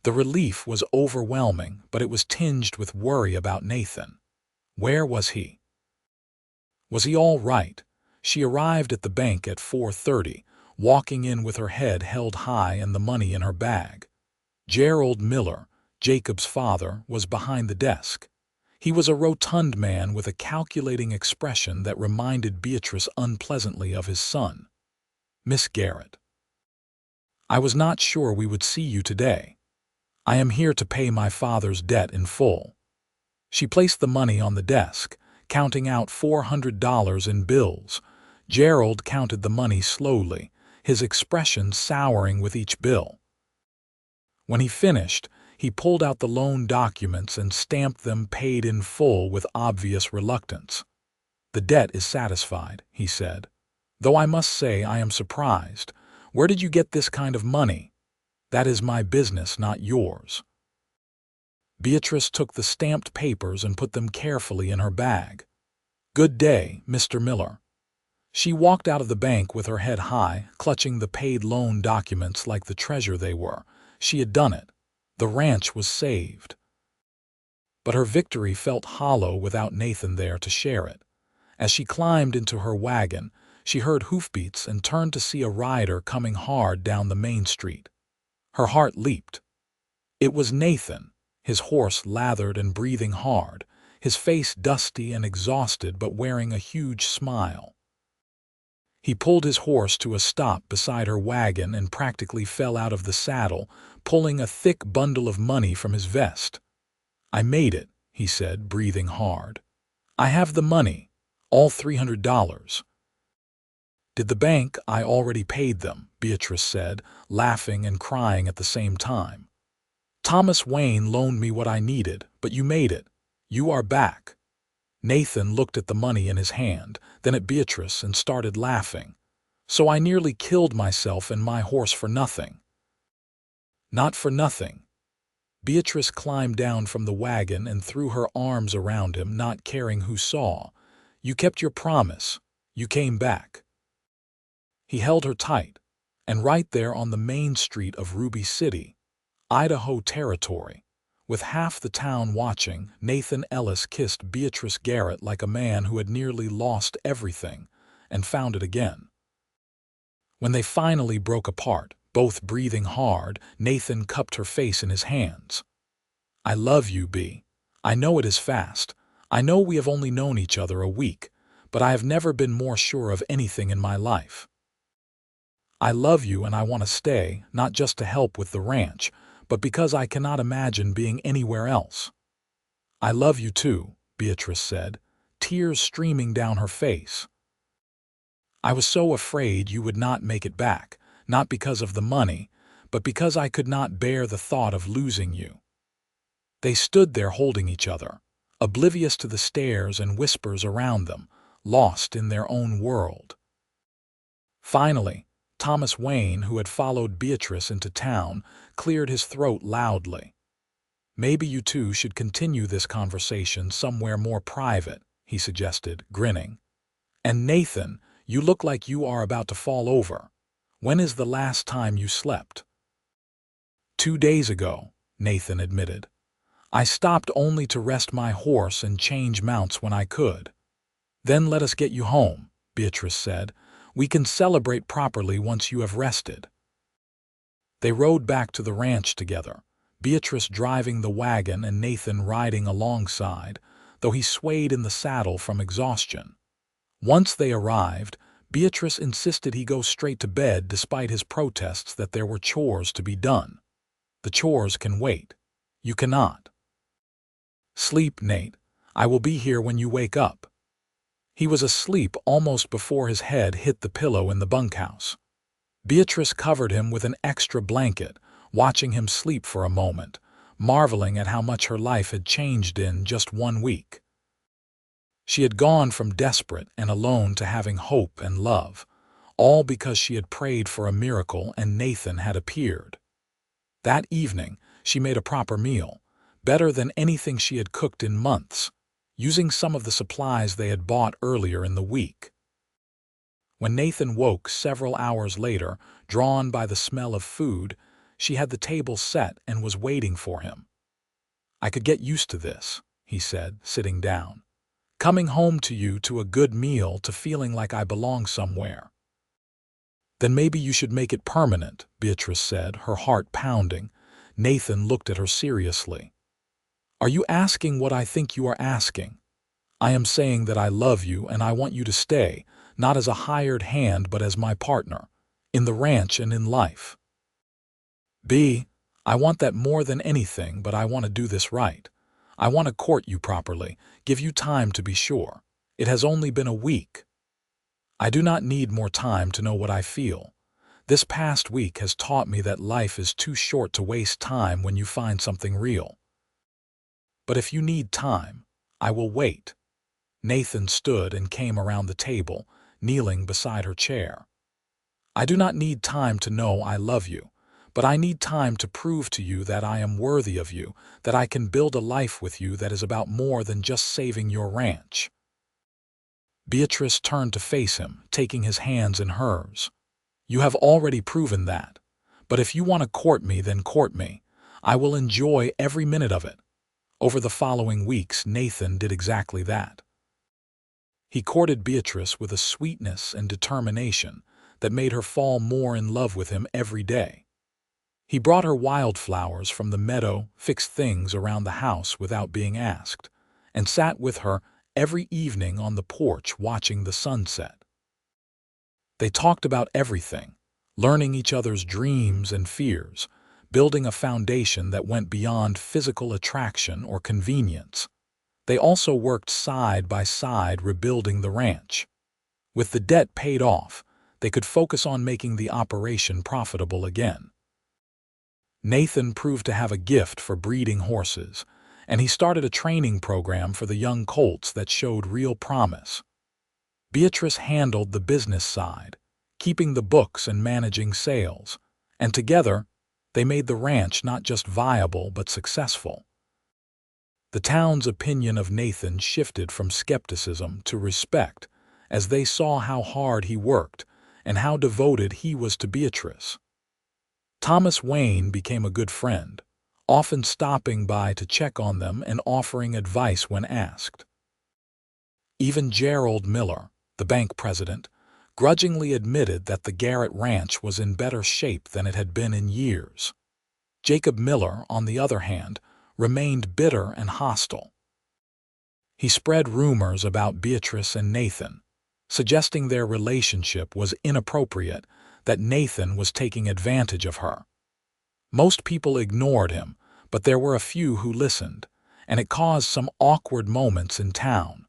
The relief was overwhelming, but it was tinged with worry about Nathan. Where was he? Was he all right? She arrived at the bank at 4:30, walking in with her head held high and the money in her bag. Gerald Miller, Jacob's father, was behind the desk. He was a rotund man with a calculating expression that reminded Beatrice unpleasantly of his son. "Miss Garrett, I was not sure we would see you today. I am here to pay my father's debt in full." She placed the money on the desk, counting out $400 in bills. Gerald counted the money slowly, his expression souring with each bill. When he finished, he pulled out the loan documents and stamped them paid in full with obvious reluctance. "The debt is satisfied," he said. "Though I must say I am surprised. Where did you get this kind of money?" "That is my business, not yours." Beatrice took the stamped papers and put them carefully in her bag. "Good day, Mr. Miller." She walked out of the bank with her head high, clutching the paid loan documents like the treasure they were. She had done it. The ranch was saved. But her victory felt hollow without Nathan there to share it. As she climbed into her wagon, she heard hoofbeats and turned to see a rider coming hard down the main street. Her heart leaped. It was Nathan, his horse lathered and breathing hard, his face dusty and exhausted but wearing a huge smile. He pulled his horse to a stop beside her wagon and practically fell out of the saddle, pulling a thick bundle of money from his vest. "I made it," he said, breathing hard. "I have the money, all $300. "Did the bank? I already paid them," Beatrice said, laughing and crying at the same time. "Thomas Wayne loaned me what I needed, but you made it. You are back." Nathan looked at the money in his hand, then at Beatrice and started laughing. "So I nearly killed myself and my horse for nothing." "Not for nothing." Beatrice climbed down from the wagon and threw her arms around him, not caring who saw. "You kept your promise. You came back." He held her tight, and right there on the main street of Ruby City, Idaho Territory, with half the town watching, Nathan Ellis kissed Beatrice Garrett like a man who had nearly lost everything and found it again. When they finally broke apart, both breathing hard, Nathan cupped her face in his hands. "I love you, B. I know it is fast. I know we have only known each other a week, but I have never been more sure of anything in my life. I love you and I want to stay, not just to help with the ranch, but because I cannot imagine being anywhere else." "I love you too," Beatrice said, tears streaming down her face. "I was so afraid you would not make it back, not because of the money, but because I could not bear the thought of losing you." They stood there holding each other, oblivious to the stares and whispers around them, lost in their own world. Finally, Thomas Wayne, who had followed Beatrice into town, cleared his throat loudly. "Maybe you two should continue this conversation somewhere more private," he suggested, grinning. "And Nathan, you look like you are about to fall over. When is the last time you slept?" "2 days ago," Nathan admitted. "I stopped only to rest my horse and change mounts when I could." "Then let us get you home," Beatrice said. "We can celebrate properly once you have rested." They rode back to the ranch together, Beatrice driving the wagon and Nathan riding alongside, though he swayed in the saddle from exhaustion. Once they arrived, Beatrice insisted he go straight to bed despite his protests that there were chores to be done. "The chores can wait. You cannot." "Sleep, Nate. I will be here when you wake up." He was asleep almost before his head hit the pillow in the bunkhouse. Beatrice covered him with an extra blanket, watching him sleep for a moment, marveling at how much her life had changed in just 1 week. She had gone from desperate and alone to having hope and love, all because she had prayed for a miracle and Nathan had appeared. That evening, she made a proper meal, better than anything she had cooked in months, using some of the supplies they had bought earlier in the week. When Nathan woke several hours later, drawn by the smell of food, she had the table set and was waiting for him. "I could get used to this," he said, sitting down. "Coming home to you to a good meal, to feeling like I belong somewhere." "Then maybe you should make it permanent," Beatrice said, her heart pounding. Nathan looked at her seriously. "Are you asking what I think you are asking? I am saying that I love you and I want you to stay, not as a hired hand but as my partner, in the ranch and in life. B, I want that more than anything, but I want to do this right. I want to court you properly, give you time to be sure. It has only been a week. I do not need more time to know what I feel. This past week has taught me that life is too short to waste time when you find something real. But if you need time, I will wait." Nathan stood and came around the table, kneeling beside her chair. "I do not need time to know I love you, but I need time to prove to you that I am worthy of you, that I can build a life with you that is about more than just saving your ranch." Beatrice turned to face him, taking his hands in hers. "You have already proven that. But if you want to court me, then court me. I will enjoy every minute of it." Over the following weeks, Nathan did exactly that. He courted Beatrice with a sweetness and determination that made her fall more in love with him every day. He brought her wildflowers from the meadow, fixed things around the house without being asked, and sat with her every evening on the porch watching the sunset. They talked about everything, learning each other's dreams and fears, building a foundation that went beyond physical attraction or convenience. They also worked side by side rebuilding the ranch. With the debt paid off, they could focus on making the operation profitable again. Nathan proved to have a gift for breeding horses, and he started a training program for the young colts that showed real promise. Beatrice handled the business side, keeping the books and managing sales, and together, they made the ranch not just viable but successful. The town's opinion of Nathan shifted from skepticism to respect as they saw how hard he worked and how devoted he was to Beatrice. Thomas Wayne became a good friend, often stopping by to check on them and offering advice when asked. Even Gerald Miller, the bank president, grudgingly admitted that the Garrett Ranch was in better shape than it had been in years. Jacob Miller, on the other hand, remained bitter and hostile. He spread rumors about Beatrice and Nathan, suggesting their relationship was inappropriate, that Nathan was taking advantage of her. Most people ignored him, but there were a few who listened, and it caused some awkward moments in town.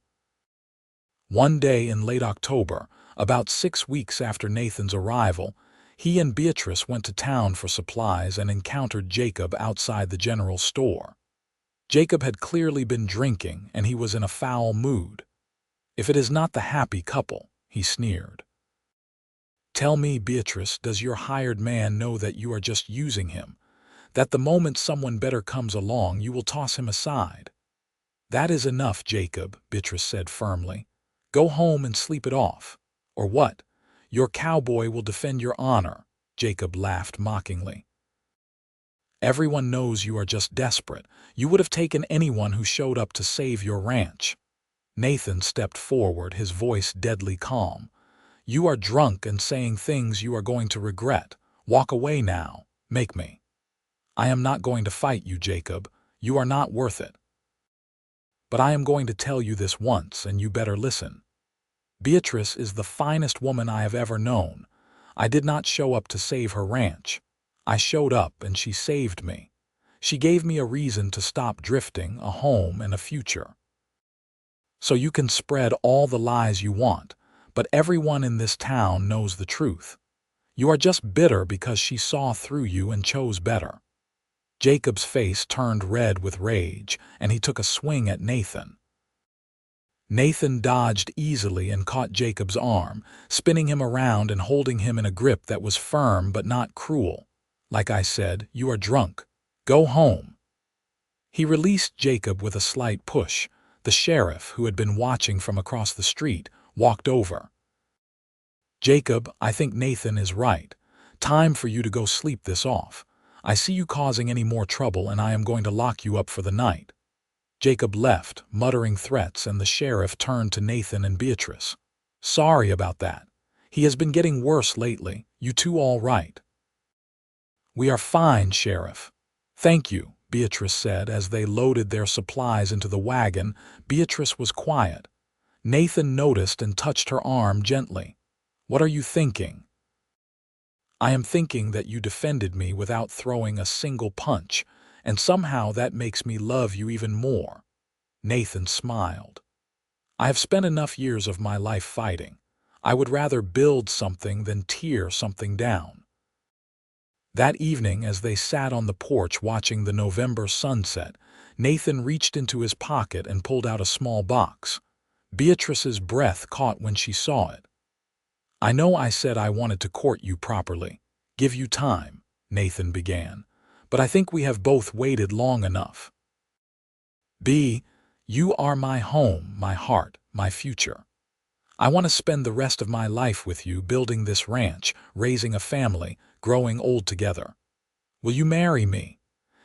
One day in late October, about 6 weeks after Nathan's arrival, he and Beatrice went to town for supplies and encountered Jacob outside the general store. Jacob had clearly been drinking, and he was in a foul mood. "If it is not the happy couple," he sneered. "Tell me, Beatrice, does your hired man know that you are just using him, that the moment someone better comes along you will toss him aside?" "That is enough, Jacob," Beatrice said firmly. "Go home and sleep it off. Or what? Your cowboy will defend your honor," Jacob laughed mockingly. "Everyone knows you are just desperate. You would have taken anyone who showed up to save your ranch." Nathan stepped forward, his voice deadly calm. "You are drunk and saying things you are going to regret. Walk away now. Make me." "I am not going to fight you, Jacob. You are not worth it. But I am going to tell you this once, and you better listen. Beatrice is the finest woman I have ever known. I did not show up to save her ranch. I showed up and she saved me. She gave me a reason to stop drifting, a home and a future. So you can spread all the lies you want, but everyone in this town knows the truth. You are just bitter because she saw through you and chose better." Jacob's face turned red with rage, and he took a swing at Nathan. Nathan dodged easily and caught Jacob's arm, spinning him around and holding him in a grip that was firm but not cruel. "Like I said, you are drunk. Go home." He released Jacob with a slight push. The sheriff, who had been watching from across the street, walked over. "Jacob, I think Nathan is right. Time for you to go sleep this off. I see you causing any more trouble and I am going to lock you up for the night." Jacob left, muttering threats, and the sheriff turned to Nathan and Beatrice. "Sorry about that. He has been getting worse lately. You two all right?" "We are fine, Sheriff." "Thank you," Beatrice said as they loaded their supplies into the wagon. Beatrice was quiet. Nathan noticed and touched her arm gently. "What are you thinking?" "I am thinking that you defended me without throwing a single punch, and somehow that makes me love you even more." Nathan smiled. "I have spent enough years of my life fighting. I would rather build something than tear something down." That evening, as they sat on the porch watching the November sunset, Nathan reached into his pocket and pulled out a small box. Beatrice's breath caught when she saw it. "I know I said I wanted to court you properly, give you time," Nathan began, "but I think we have both waited long enough. You are my home, my heart, my future. I want to spend the rest of my life with you, building this ranch, raising a family, growing old together. Will you marry me?"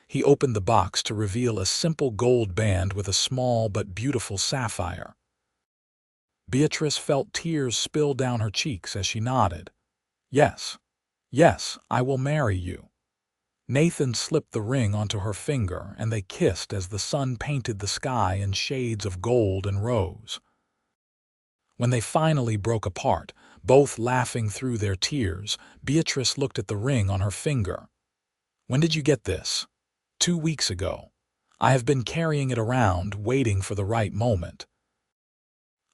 He opened the box to reveal a simple gold band with a small but beautiful sapphire. Beatrice felt tears spill down her cheeks as she nodded. "Yes, yes, I will marry you." Nathan slipped the ring onto her finger, and they kissed as the sun painted the sky in shades of gold and rose. When they finally broke apart, Both laughing through their tears, Beatrice looked at the ring on her finger. "When did you get this?" "2 weeks ago. I have been carrying it around, waiting for the right moment.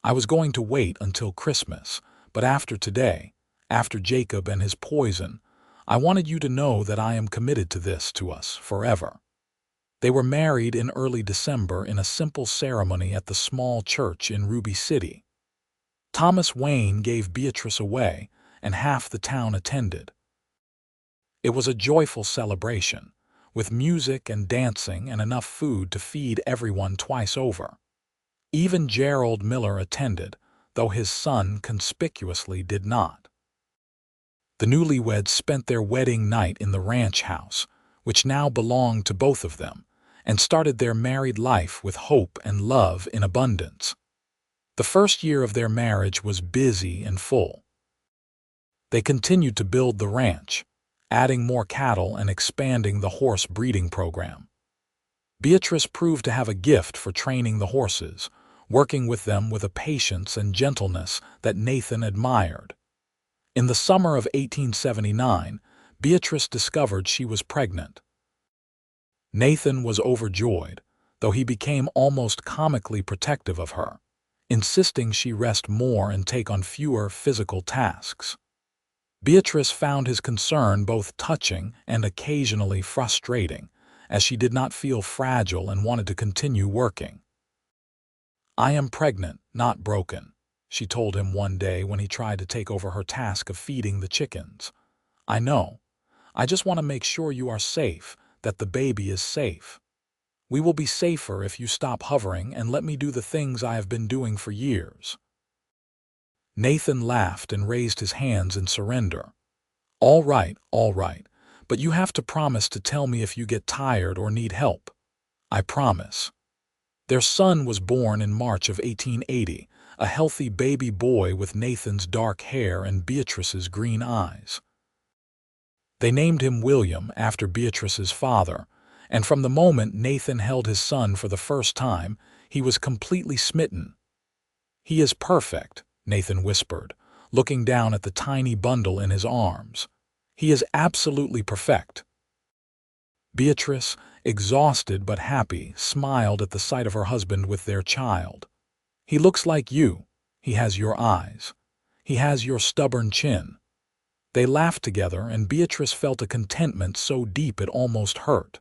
I was going to wait until Christmas, but after today, after Jacob and his poison, I wanted you to know that I am committed to us forever." They were married in early December in a simple ceremony at the small church in Ruby City. Thomas Wayne gave Beatrice away, and half the town attended. It was a joyful celebration, with music and dancing and enough food to feed everyone twice over. Even Gerald Miller attended, though his son conspicuously did not. The newlyweds spent their wedding night in the ranch house, which now belonged to both of them, and started their married life with hope and love in abundance. The first year of their marriage was busy and full. They continued to build the ranch, adding more cattle and expanding the horse breeding program. Beatrice proved to have a gift for training the horses, working with them with a patience and gentleness that Nathan admired. In the summer of 1879, Beatrice discovered she was pregnant. Nathan was overjoyed, though he became almost comically protective of her, insisting she rest more and take on fewer physical tasks. Beatrice found his concern both touching and occasionally frustrating, as she did not feel fragile and wanted to continue working. "I am pregnant, not broken," she told him one day when he tried to take over her task of feeding the chickens. "I know. I just want to make sure you are safe, that the baby is safe. We will be safer if you stop hovering and let me do the things I have been doing for years." Nathan laughed and raised his hands in surrender. All right, but you have to promise to tell me if you get tired or need help." "I promise." Their son was born in March of 1880, a healthy baby boy with Nathan's dark hair and Beatrice's green eyes. They named him William after Beatrice's father, and from the moment Nathan held his son for the first time, he was completely smitten. "He is perfect," Nathan whispered, looking down at the tiny bundle in his arms. "He is absolutely perfect." Beatrice, exhausted but happy, smiled at the sight of her husband with their child. "He looks like you. He has your eyes. He has your stubborn chin." They laughed together, and Beatrice felt a contentment so deep it almost hurt.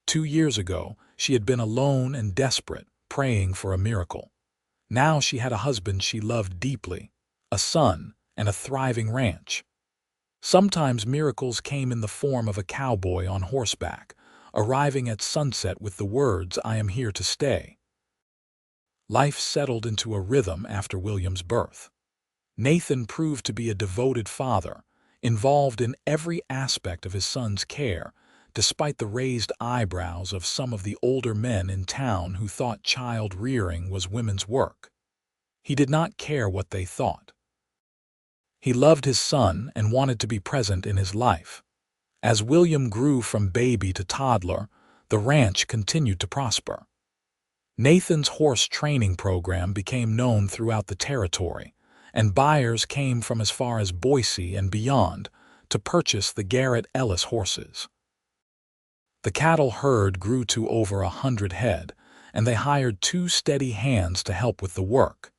2 years ago, she had been alone and desperate, praying for a miracle. Now she had a husband she loved deeply, a son, and a thriving ranch. Sometimes miracles came in the form of a cowboy on horseback, arriving at sunset with the words, "I am here to stay." Life settled into a rhythm after William's birth. Nathan proved to be a devoted father, involved in every aspect of his son's care, despite the raised eyebrows of some of the older men in town who thought child rearing was women's work. He did not care what they thought. He loved his son and wanted to be present in his life. As William grew from baby to toddler, the ranch continued to prosper. Nathan's horse training program became known throughout the territory, and buyers came from as far as Boise and beyond to purchase the Nathan Ellis horses. The cattle herd grew to over 100 head, and they hired 2 steady hands to help with the work.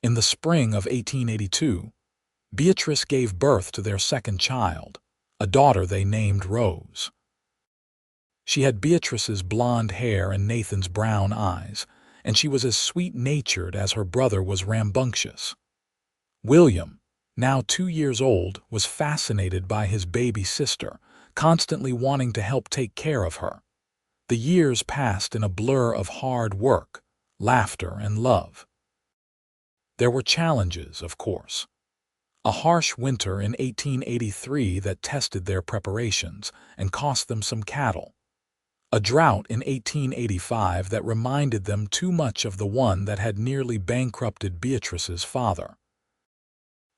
In the spring of 1882, Beatrice gave birth to their second child, a daughter they named Rose. She had Beatrice's blonde hair and Nathan's brown eyes, and she was as sweet-natured as her brother was rambunctious. William, now 2 years old, was fascinated by his baby sister, constantly wanting to help take care of her. The years passed in a blur of hard work, laughter, and love. There were challenges, of course. A harsh winter in 1883 that tested their preparations and cost them some cattle. A drought in 1885 that reminded them too much of the one that had nearly bankrupted Beatrice's father.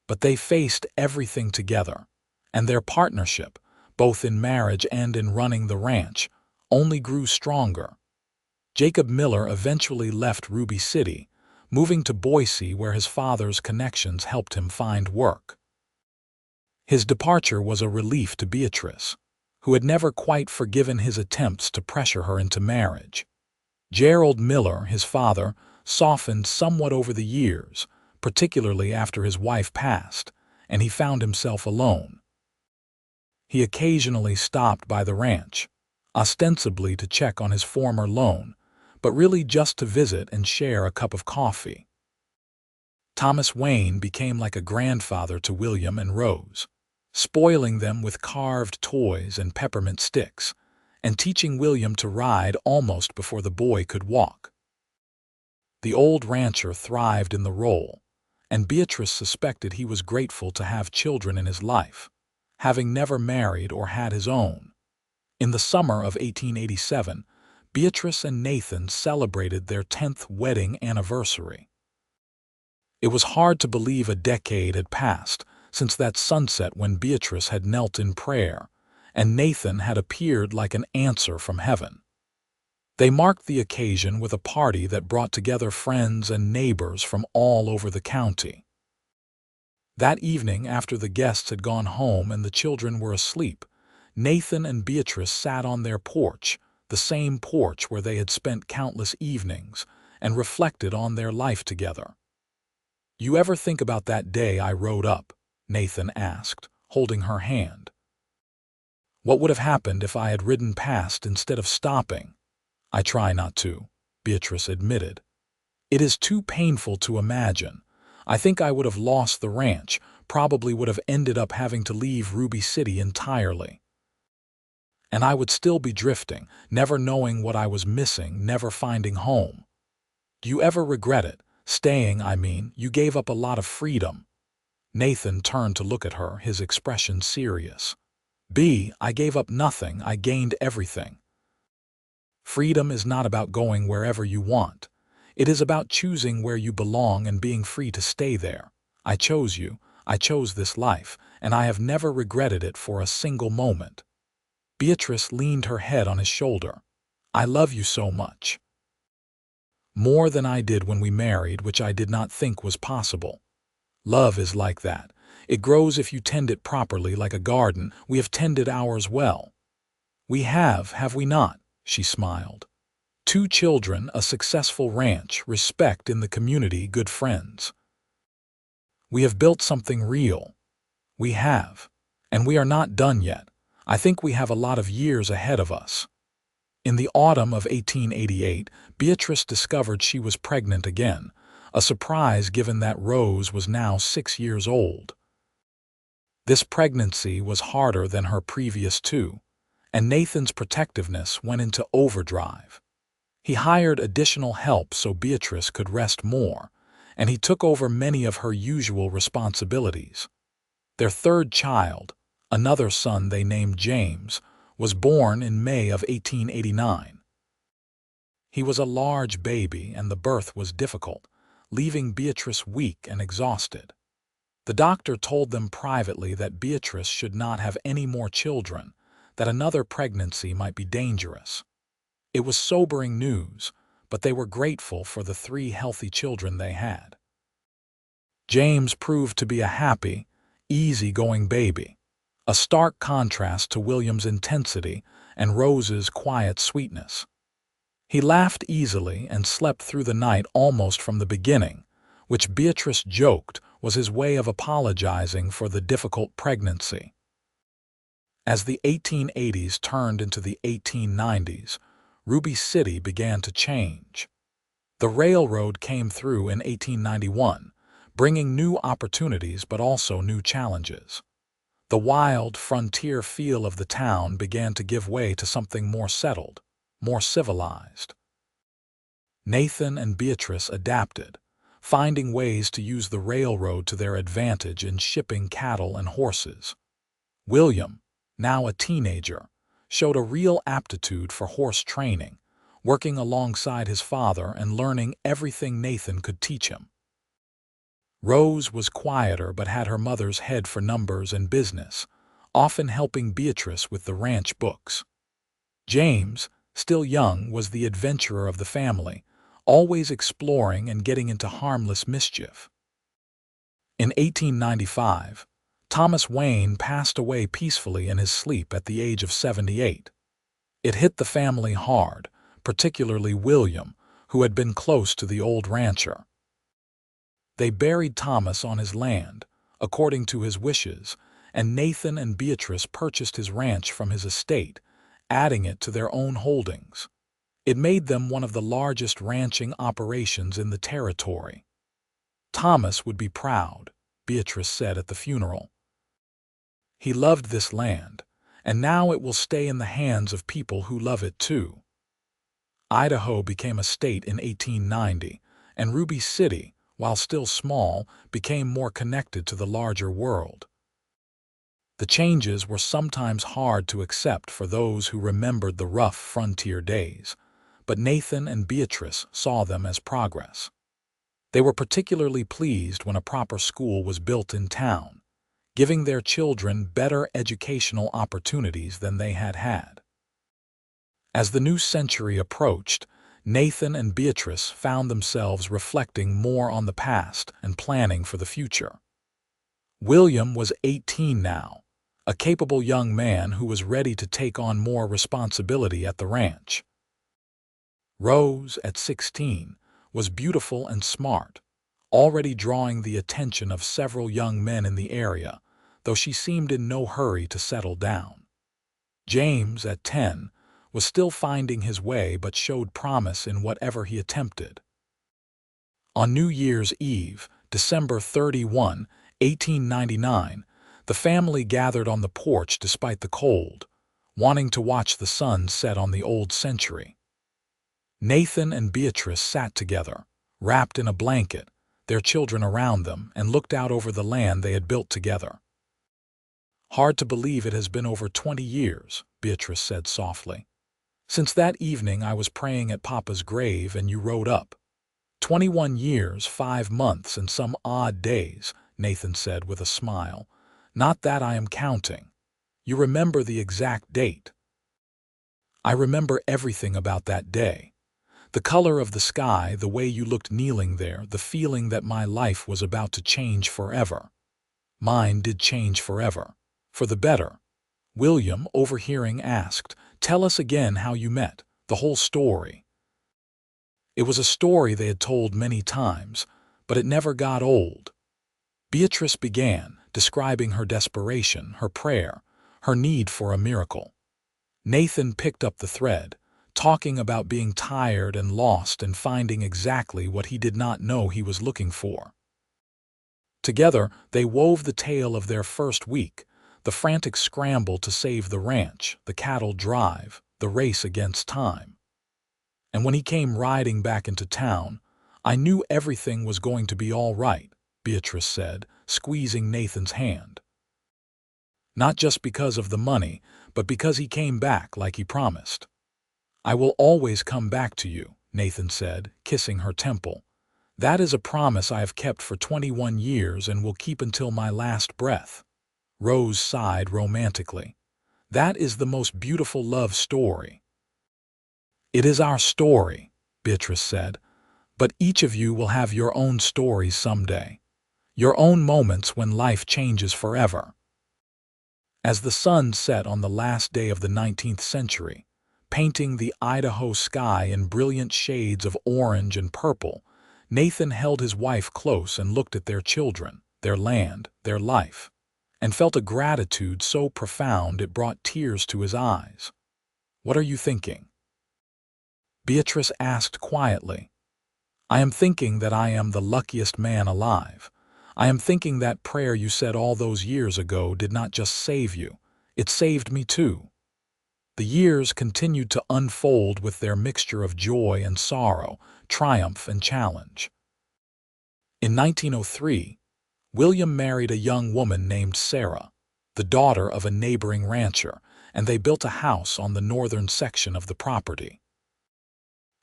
But they faced everything together, and their partnership, both in marriage and in running the ranch, only grew stronger. Jacob Miller eventually left Ruby City, moving to Boise where his father's connections helped him find work. His departure was a relief to Beatrice, who had never quite forgiven his attempts to pressure her into marriage. Gerald Miller, his father, softened somewhat over the years, particularly after his wife passed, and he found himself alone. He occasionally stopped by the ranch, ostensibly to check on his former loan, but really just to visit and share a cup of coffee. Thomas Wayne became like a grandfather to William and Rose, spoiling them with carved toys and peppermint sticks, and teaching William to ride almost before the boy could walk. The old rancher thrived in the role, and Beatrice suspected he was grateful to have children in his life, having never married or had his own. In the summer of 1887, Beatrice and Nathan celebrated their 10th wedding anniversary. It was hard to believe a decade had passed since that sunset when Beatrice had knelt in prayer, and Nathan had appeared like an answer from heaven. They marked the occasion with a party that brought together friends and neighbors from all over the county. That evening, after the guests had gone home and the children were asleep, Nathan and Beatrice sat on their porch, the same porch where they had spent countless evenings, and reflected on their life together. "You ever think about that day I rode up?" Nathan asked, holding her hand. "What would have happened if I had ridden past instead of stopping?" "I try not to," Beatrice admitted. "It is too painful to imagine. I think I would have lost the ranch, probably would have ended up having to leave Ruby City entirely. And I would still be drifting, never knowing what I was missing, never finding home. Do you ever regret it? Staying, I mean. You gave up a lot of freedom." Nathan turned to look at her, his expression serious. I gave up nothing, I gained everything. Freedom is not about going wherever you want. It is about choosing where you belong and being free to stay there. I chose you, I chose this life, and I have never regretted it for a single moment." Beatrice leaned her head on his shoulder. "I love you so much. More than I did when we married, which I did not think was possible. Love is like that. It grows if you tend it properly, like a garden. We have tended ours well." "We have we not?" she smiled. "2 children, a successful ranch, respect in the community, good friends. We have built something real. We have. And we are not done yet. I think we have a lot of years ahead of us." In the autumn of 1888, Beatrice discovered she was pregnant again, a surprise given that Rose was now 6 years old. This pregnancy was harder than her previous 2, and Nathan's protectiveness went into overdrive. He hired additional help so Beatrice could rest more, and he took over many of her usual responsibilities. Their 3rd child, another son they named James, was born in May of 1889. He was a large baby, and the birth was difficult, leaving Beatrice weak and exhausted. The doctor told them privately that Beatrice should not have any more children, that another pregnancy might be dangerous. It was sobering news, but they were grateful for the 3 healthy children they had. James proved to be a happy, easy-going baby, a stark contrast to William's intensity and Rose's quiet sweetness. He laughed easily and slept through the night almost from the beginning, which Beatrice joked was his way of apologizing for the difficult pregnancy. As the 1880s turned into the 1890s, Ruby City began to change. The railroad came through in 1891, bringing new opportunities but also new challenges. The wild, frontier feel of the town began to give way to something more settled, more civilized. Nathan and Beatrice adapted, finding ways to use the railroad to their advantage in shipping cattle and horses. William, now a teenager, showed a real aptitude for horse training, working alongside his father and learning everything Nathan could teach him. Rose was quieter but had her mother's head for numbers and business, often helping Beatrice with the ranch books. James, still young, was the adventurer of the family, always exploring and getting into harmless mischief. In 1895, Thomas Wayne passed away peacefully in his sleep at the age of 78. It hit the family hard, particularly William, who had been close to the old rancher. They buried Thomas on his land, according to his wishes, and Nathan and Beatrice purchased his ranch from his estate, adding it to their own holdings. It made them one of the largest ranching operations in the territory. Thomas would be proud, Beatrice said at the funeral. He loved this land, and now it will stay in the hands of people who love it too. Idaho became a state in 1890, and Ruby City, while still small, became more connected to the larger world. The changes were sometimes hard to accept for those who remembered the rough frontier days, but Nathan and Beatrice saw them as progress. They were particularly pleased when a proper school was built in town, giving their children better educational opportunities than they had had. As the new century approached, Nathan and Beatrice found themselves reflecting more on the past and planning for the future. William was 18 now, a capable young man who was ready to take on more responsibility at the ranch. Rose, at 16, was beautiful and smart, already drawing the attention of several young men in the area, though she seemed in no hurry to settle down. James, at 10, was still finding his way but showed promise in whatever he attempted. On New Year's Eve, December 31, 1899, the family gathered on the porch despite the cold, wanting to watch the sun set on the old century. Nathan and Beatrice sat together, wrapped in a blanket, their children around them, and looked out over the land they had built together. "Hard to believe it has been over 20 years, Beatrice said softly. "Since that evening I was praying at Papa's grave and you rode up. 21 years, 5 months, and some odd days," Nathan said with a smile. "Not that I am counting. You remember the exact date." "I remember everything about that day. The color of the sky, the way you looked kneeling there, the feeling that my life was about to change forever." Mine did change forever. For the better. William, overhearing, asked, "Tell us again how you met, the whole story." It was a story they had told many times, but it never got old. Beatrice began, describing her desperation, her prayer, her need for a miracle. Nathan picked up the thread, talking about being tired and lost and finding exactly what he did not know he was looking for. Together, they wove the tale of their first week, the frantic scramble to save the ranch, the cattle drive, the race against time. "And when he came riding back into town, I knew everything was going to be all right," Beatrice said, squeezing Nathan's hand. "Not just because of the money, but because he came back like he promised." "I will always come back to you," Nathan said, kissing her temple. "That is a promise I have kept for 21 years and will keep until my last breath." Rose sighed romantically. "That is the most beautiful love story." "It is our story," Beatrice said, "but each of you will have your own stories someday, your own moments when life changes forever." As the sun set on the last day of the 19th century, painting the Idaho sky in brilliant shades of orange and purple, Nathan held his wife close and looked at their children, their land, their life, and felt a gratitude so profound it brought tears to his eyes. "What are you thinking?" Beatrice asked quietly. "I am thinking that I am the luckiest man alive. I am thinking that prayer you said all those years ago did not just save you, it saved me too." The years continued to unfold with their mixture of joy and sorrow, triumph and challenge. In 1903, William married a young woman named Sarah, the daughter of a neighboring rancher, and they built a house on the northern section of the property.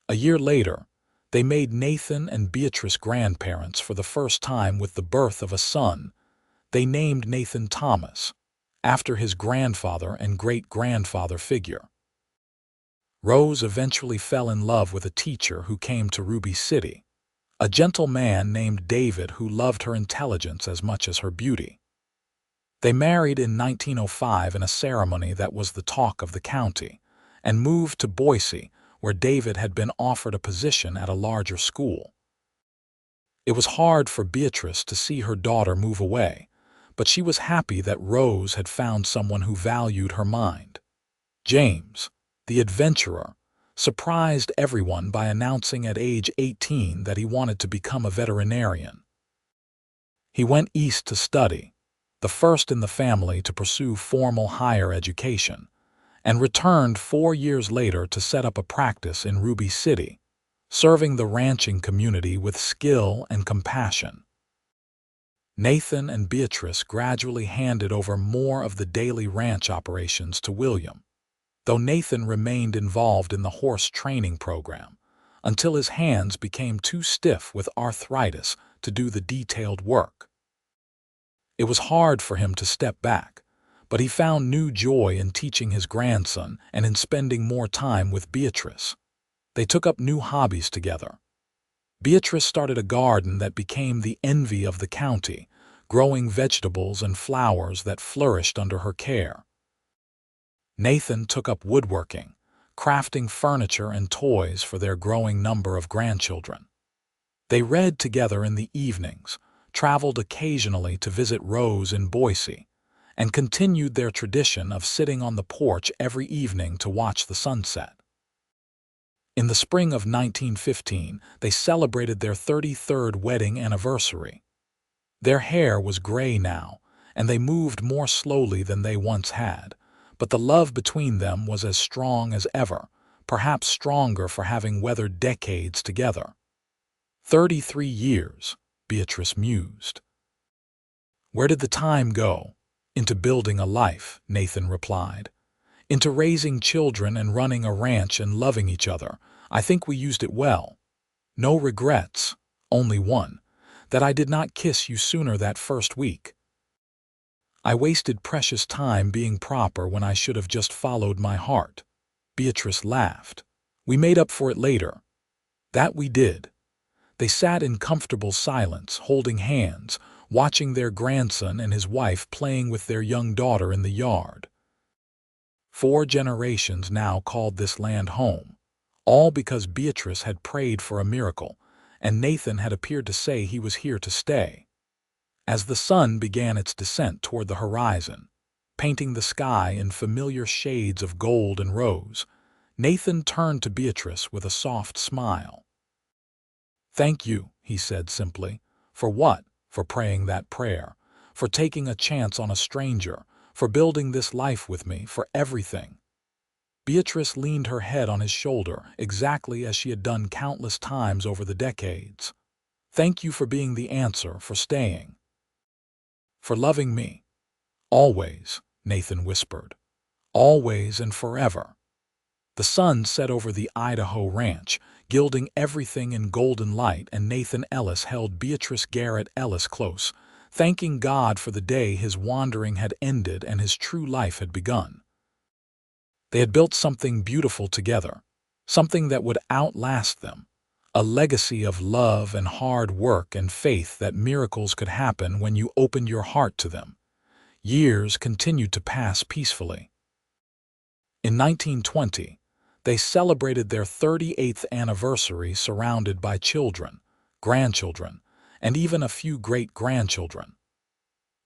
A year later, they made Nathan and Beatrice grandparents for the first time with the birth of a son. They named Nathan Thomas, after his grandfather and great-grandfather figure. Rose eventually fell in love with a teacher who came to Ruby City, a gentle man named David who loved her intelligence as much as her beauty. They married in 1905 in a ceremony that was the talk of the county, and moved to Boise, where David had been offered a position at a larger school. It was hard for Beatrice to see her daughter move away, but she was happy that Rose had found someone who valued her mind. James, the adventurer, surprised everyone by announcing at age 18 that he wanted to become a veterinarian. He went east to study, the first in the family to pursue formal higher education, and returned 4 years later to set up a practice in Ruby City, serving the ranching community with skill and compassion. Nathan and Beatrice gradually handed over more of the daily ranch operations to William, though Nathan remained involved in the horse training program until his hands became too stiff with arthritis to do the detailed work. It was hard for him to step back, but he found new joy in teaching his grandson and in spending more time with Beatrice. They took up new hobbies together. Beatrice started a garden that became the envy of the county, growing vegetables and flowers that flourished under her care. Nathan took up woodworking, crafting furniture and toys for their growing number of grandchildren. They read together in the evenings, traveled occasionally to visit Rose in Boise, and continued their tradition of sitting on the porch every evening to watch the sunset. In the spring of 1915, they celebrated their 33rd wedding anniversary. Their hair was gray now, and they moved more slowly than they once had, but the love between them was as strong as ever, perhaps stronger for having weathered decades together. 33 years, Beatrice mused. Where did the time go? Into building a life, Nathan replied. Into raising children and running a ranch and loving each other. I think we used it well. No regrets, only one, that I did not kiss you sooner that first week. I wasted precious time being proper when I should have just followed my heart. Beatrice laughed. We made up for it later. That we did. They sat in comfortable silence, holding hands, watching their grandson and his wife playing with their young daughter in the yard. 4 generations now called this land home, all because Beatrice had prayed for a miracle, and Nathan had appeared to say he was here to stay. As the sun began its descent toward the horizon, painting the sky in familiar shades of gold and rose, Nathan turned to Beatrice with a soft smile. Thank you, he said simply. For what? For praying that prayer, for taking a chance on a stranger, for building this life with me, for everything. Beatrice leaned her head on his shoulder, exactly as she had done countless times over the decades. Thank you for being the answer, for staying. For loving me. Always, Nathan whispered. Always and forever. The sun set over the Idaho ranch, gilding everything in golden light, and Nathan Ellis held Beatrice Garrett Ellis close, thanking God for the day his wandering had ended and his true life had begun. They had built something beautiful together, something that would outlast them, a legacy of love and hard work and faith that miracles could happen when you opened your heart to them. Years continued to pass peacefully. In 1920, they celebrated their 38th anniversary surrounded by children, grandchildren, and even a few great-grandchildren.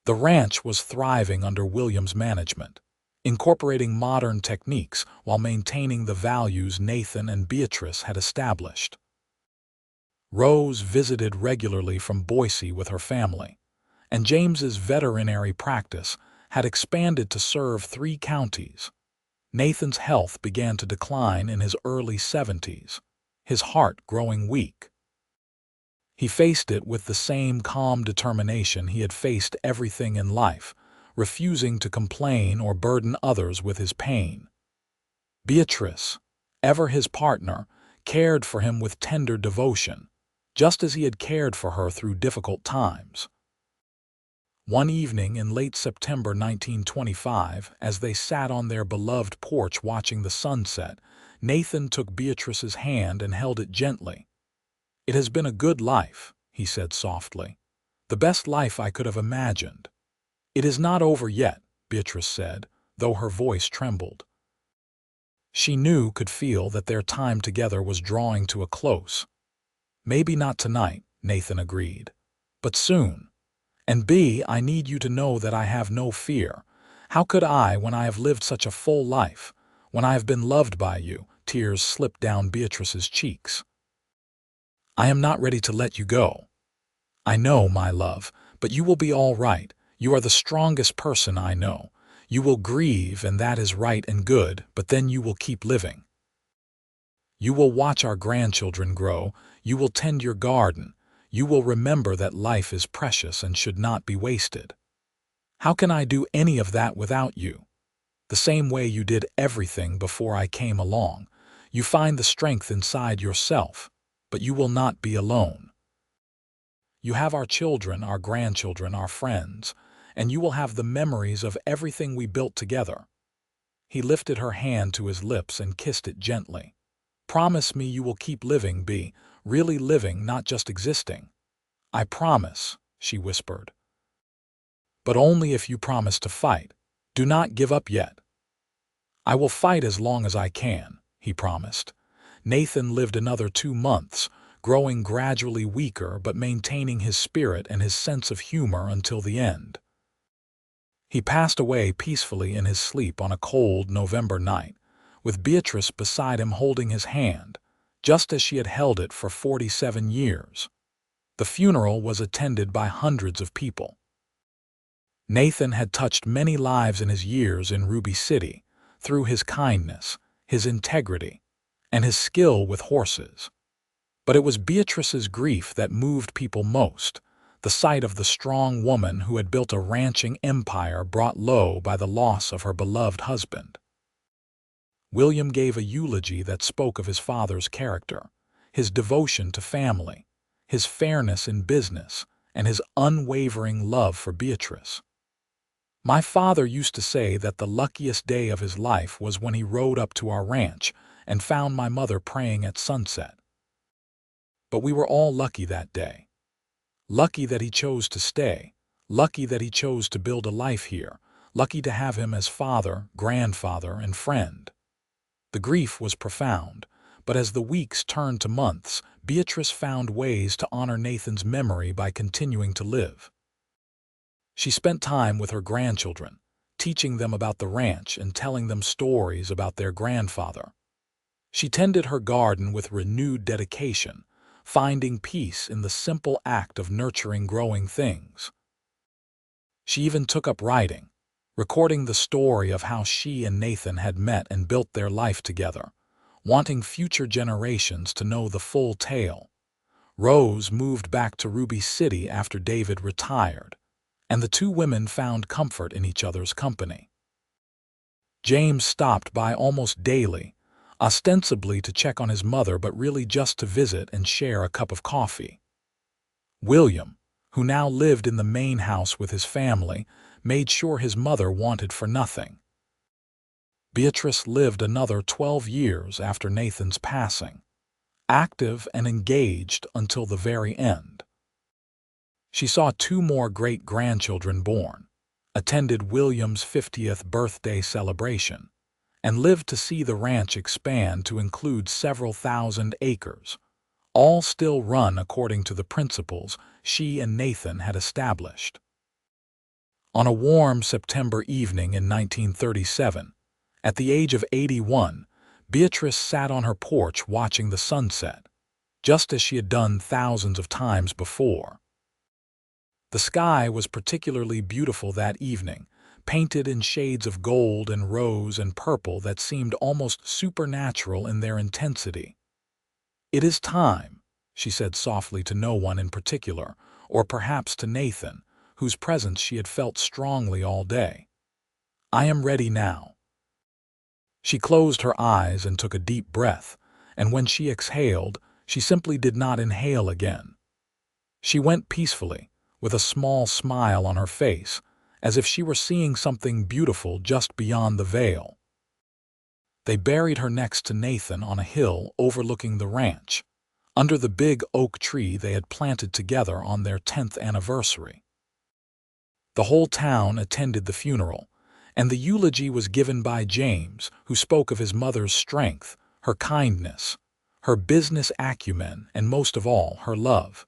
The ranch was thriving under William's management, incorporating modern techniques while maintaining the values Nathan and Beatrice had established. Rose visited regularly from Boise with her family, and James's veterinary practice had expanded to serve 3 counties. Nathan's health began to decline in his early 70s, his heart growing weak. He faced it with the same calm determination he had faced everything in life, refusing to complain or burden others with his pain. Beatrice, ever his partner, cared for him with tender devotion, just as he had cared for her through difficult times. One evening in late September 1925, as they sat on their beloved porch watching the sunset, Nathan took Beatrice's hand and held it gently. "It has been a good life," he said softly. "The best life I could have imagined." "It is not over yet," Beatrice said, though her voice trembled. She could feel that their time together was drawing to a close. "Maybe not tonight," Nathan agreed, "but soon. And B, I need you to know that I have no fear. How could I when I have lived such a full life, when I have been loved by you?" Tears slipped down Beatrice's cheeks. "I am not ready to let you go. I know, my love, but you will be all right. You are the strongest person I know. You will grieve, and that is right and good, but then you will keep living. You will watch our grandchildren grow. You will tend your garden. You will remember that life is precious and should not be wasted. How can I do any of that without you? The same way you did everything before I came along. You find the strength inside yourself, but you will not be alone. You have our children, our grandchildren, our friends, and you will have the memories of everything we built together." He lifted her hand to his lips and kissed it gently. "Promise me you will keep living, B, really living, not just existing." "I promise," she whispered. "But only if you promise to fight. Do not give up yet." "I will fight as long as I can," he promised. Nathan lived another 2 months, growing gradually weaker but maintaining his spirit and his sense of humor until the end. He passed away peacefully in his sleep on a cold November night, with Beatrice beside him holding his hand, just as she had held it for 47 years. The funeral was attended by hundreds of people. Nathan had touched many lives in his years in Ruby City, through his kindness, his integrity, and his skill with horses. But it was Beatrice's grief that moved people most, the sight of the strong woman who had built a ranching empire brought low by the loss of her beloved husband. William gave a eulogy that spoke of his father's character, his devotion to family, his fairness in business, and his unwavering love for Beatrice. "My father used to say that the luckiest day of his life was when he rode up to our ranch and found my mother praying at sunset. But we were all lucky that day. Lucky that he chose to stay, lucky that he chose to build a life here, lucky to have him as father, grandfather, and friend." The grief was profound, but as the weeks turned to months, Beatrice found ways to honor Nathan's memory by continuing to live. She spent time with her grandchildren, teaching them about the ranch and telling them stories about their grandfather. She tended her garden with renewed dedication, finding peace in the simple act of nurturing growing things. She even took up writing, recording the story of how she and Nathan had met and built their life together, wanting future generations to know the full tale. Rose moved back to Ruby City after David retired, and the two women found comfort in each other's company. James stopped by almost daily, ostensibly to check on his mother but really just to visit and share a cup of coffee. William, who now lived in the main house with his family, made sure his mother wanted for nothing. Beatrice lived another 12 years after Nathan's passing, active and engaged until the very end. She saw 2 more great-grandchildren born, attended William's 50th birthday celebration, and lived to see the ranch expand to include several thousand acres, all still run according to the principles she and Nathan had established. On a warm September evening in 1937, at the age of 81, Beatrice sat on her porch watching the sunset, just as she had done thousands of times before. The sky was particularly beautiful that evening, painted in shades of gold and rose and purple that seemed almost supernatural in their intensity. "It is time," she said softly to no one in particular, or perhaps to Nathan, whose presence she had felt strongly all day. "I am ready now." She closed her eyes and took a deep breath, and when she exhaled, she simply did not inhale again. She went peacefully, with a small smile on her face, as if she were seeing something beautiful just beyond the veil. They buried her next to Nathan on a hill overlooking the ranch, under the big oak tree they had planted together on their 10th anniversary. The whole town attended the funeral, and the eulogy was given by James, who spoke of his mother's strength, her kindness, her business acumen, and most of all, her love.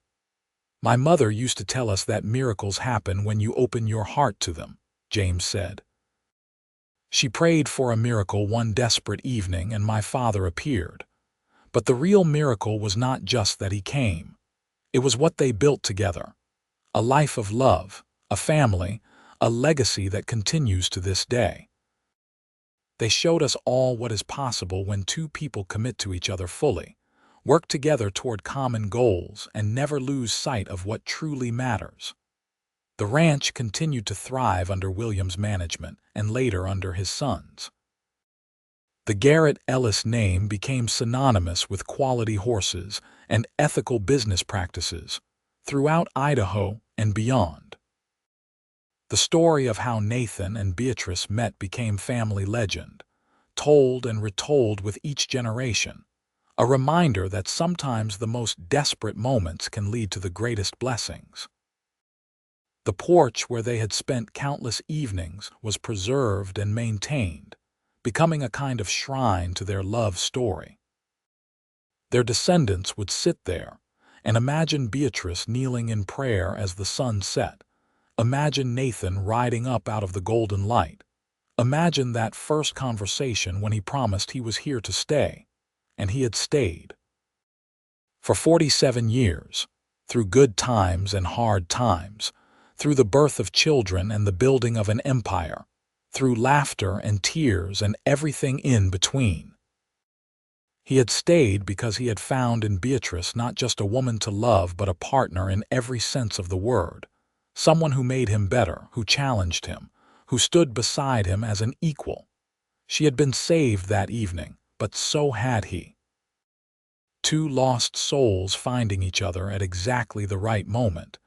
"My mother used to tell us that miracles happen when you open your heart to them," James said. "She prayed for a miracle one desperate evening and my father appeared. But the real miracle was not just that he came. It was what they built together. A life of love, a family, a legacy that continues to this day. They showed us all what is possible when two people commit to each other fully, work together toward common goals, and never lose sight of what truly matters." The ranch continued to thrive under William's management and later under his sons. The Garrett Ellis name became synonymous with quality horses and ethical business practices throughout Idaho and beyond. The story of how Nathan and Beatrice met became family legend, told and retold with each generation, a reminder that sometimes the most desperate moments can lead to the greatest blessings. The porch where they had spent countless evenings was preserved and maintained, becoming a kind of shrine to their love story. Their descendants would sit there and imagine Beatrice kneeling in prayer as the sun set. Imagine Nathan riding up out of the golden light. Imagine that first conversation when he promised he was here to stay, and he had stayed. For 47 years, through good times and hard times, through the birth of children and the building of an empire, through laughter and tears and everything in between. He had stayed because he had found in Beatrice not just a woman to love but a partner in every sense of the word, someone who made him better, who challenged him, who stood beside him as an equal. She had been saved that evening, but so had he. Two lost souls finding each other at exactly the right moment,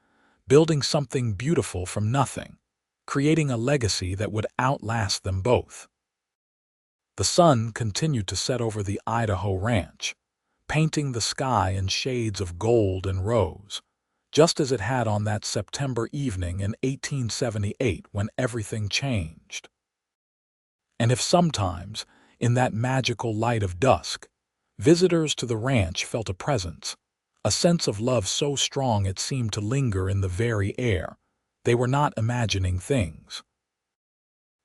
building something beautiful from nothing, creating a legacy that would outlast them both. The sun continued to set over the Idaho ranch, painting the sky in shades of gold and rose, just as it had on that September evening in 1878 when everything changed. And if sometimes, in that magical light of dusk, visitors to the ranch felt a presence, a sense of love so strong it seemed to linger in the very air, they were not imagining things.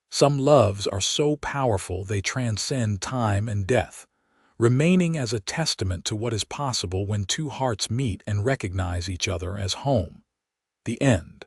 Some loves are so powerful they transcend time and death, remaining as a testament to what is possible when two hearts meet and recognize each other as home. The end.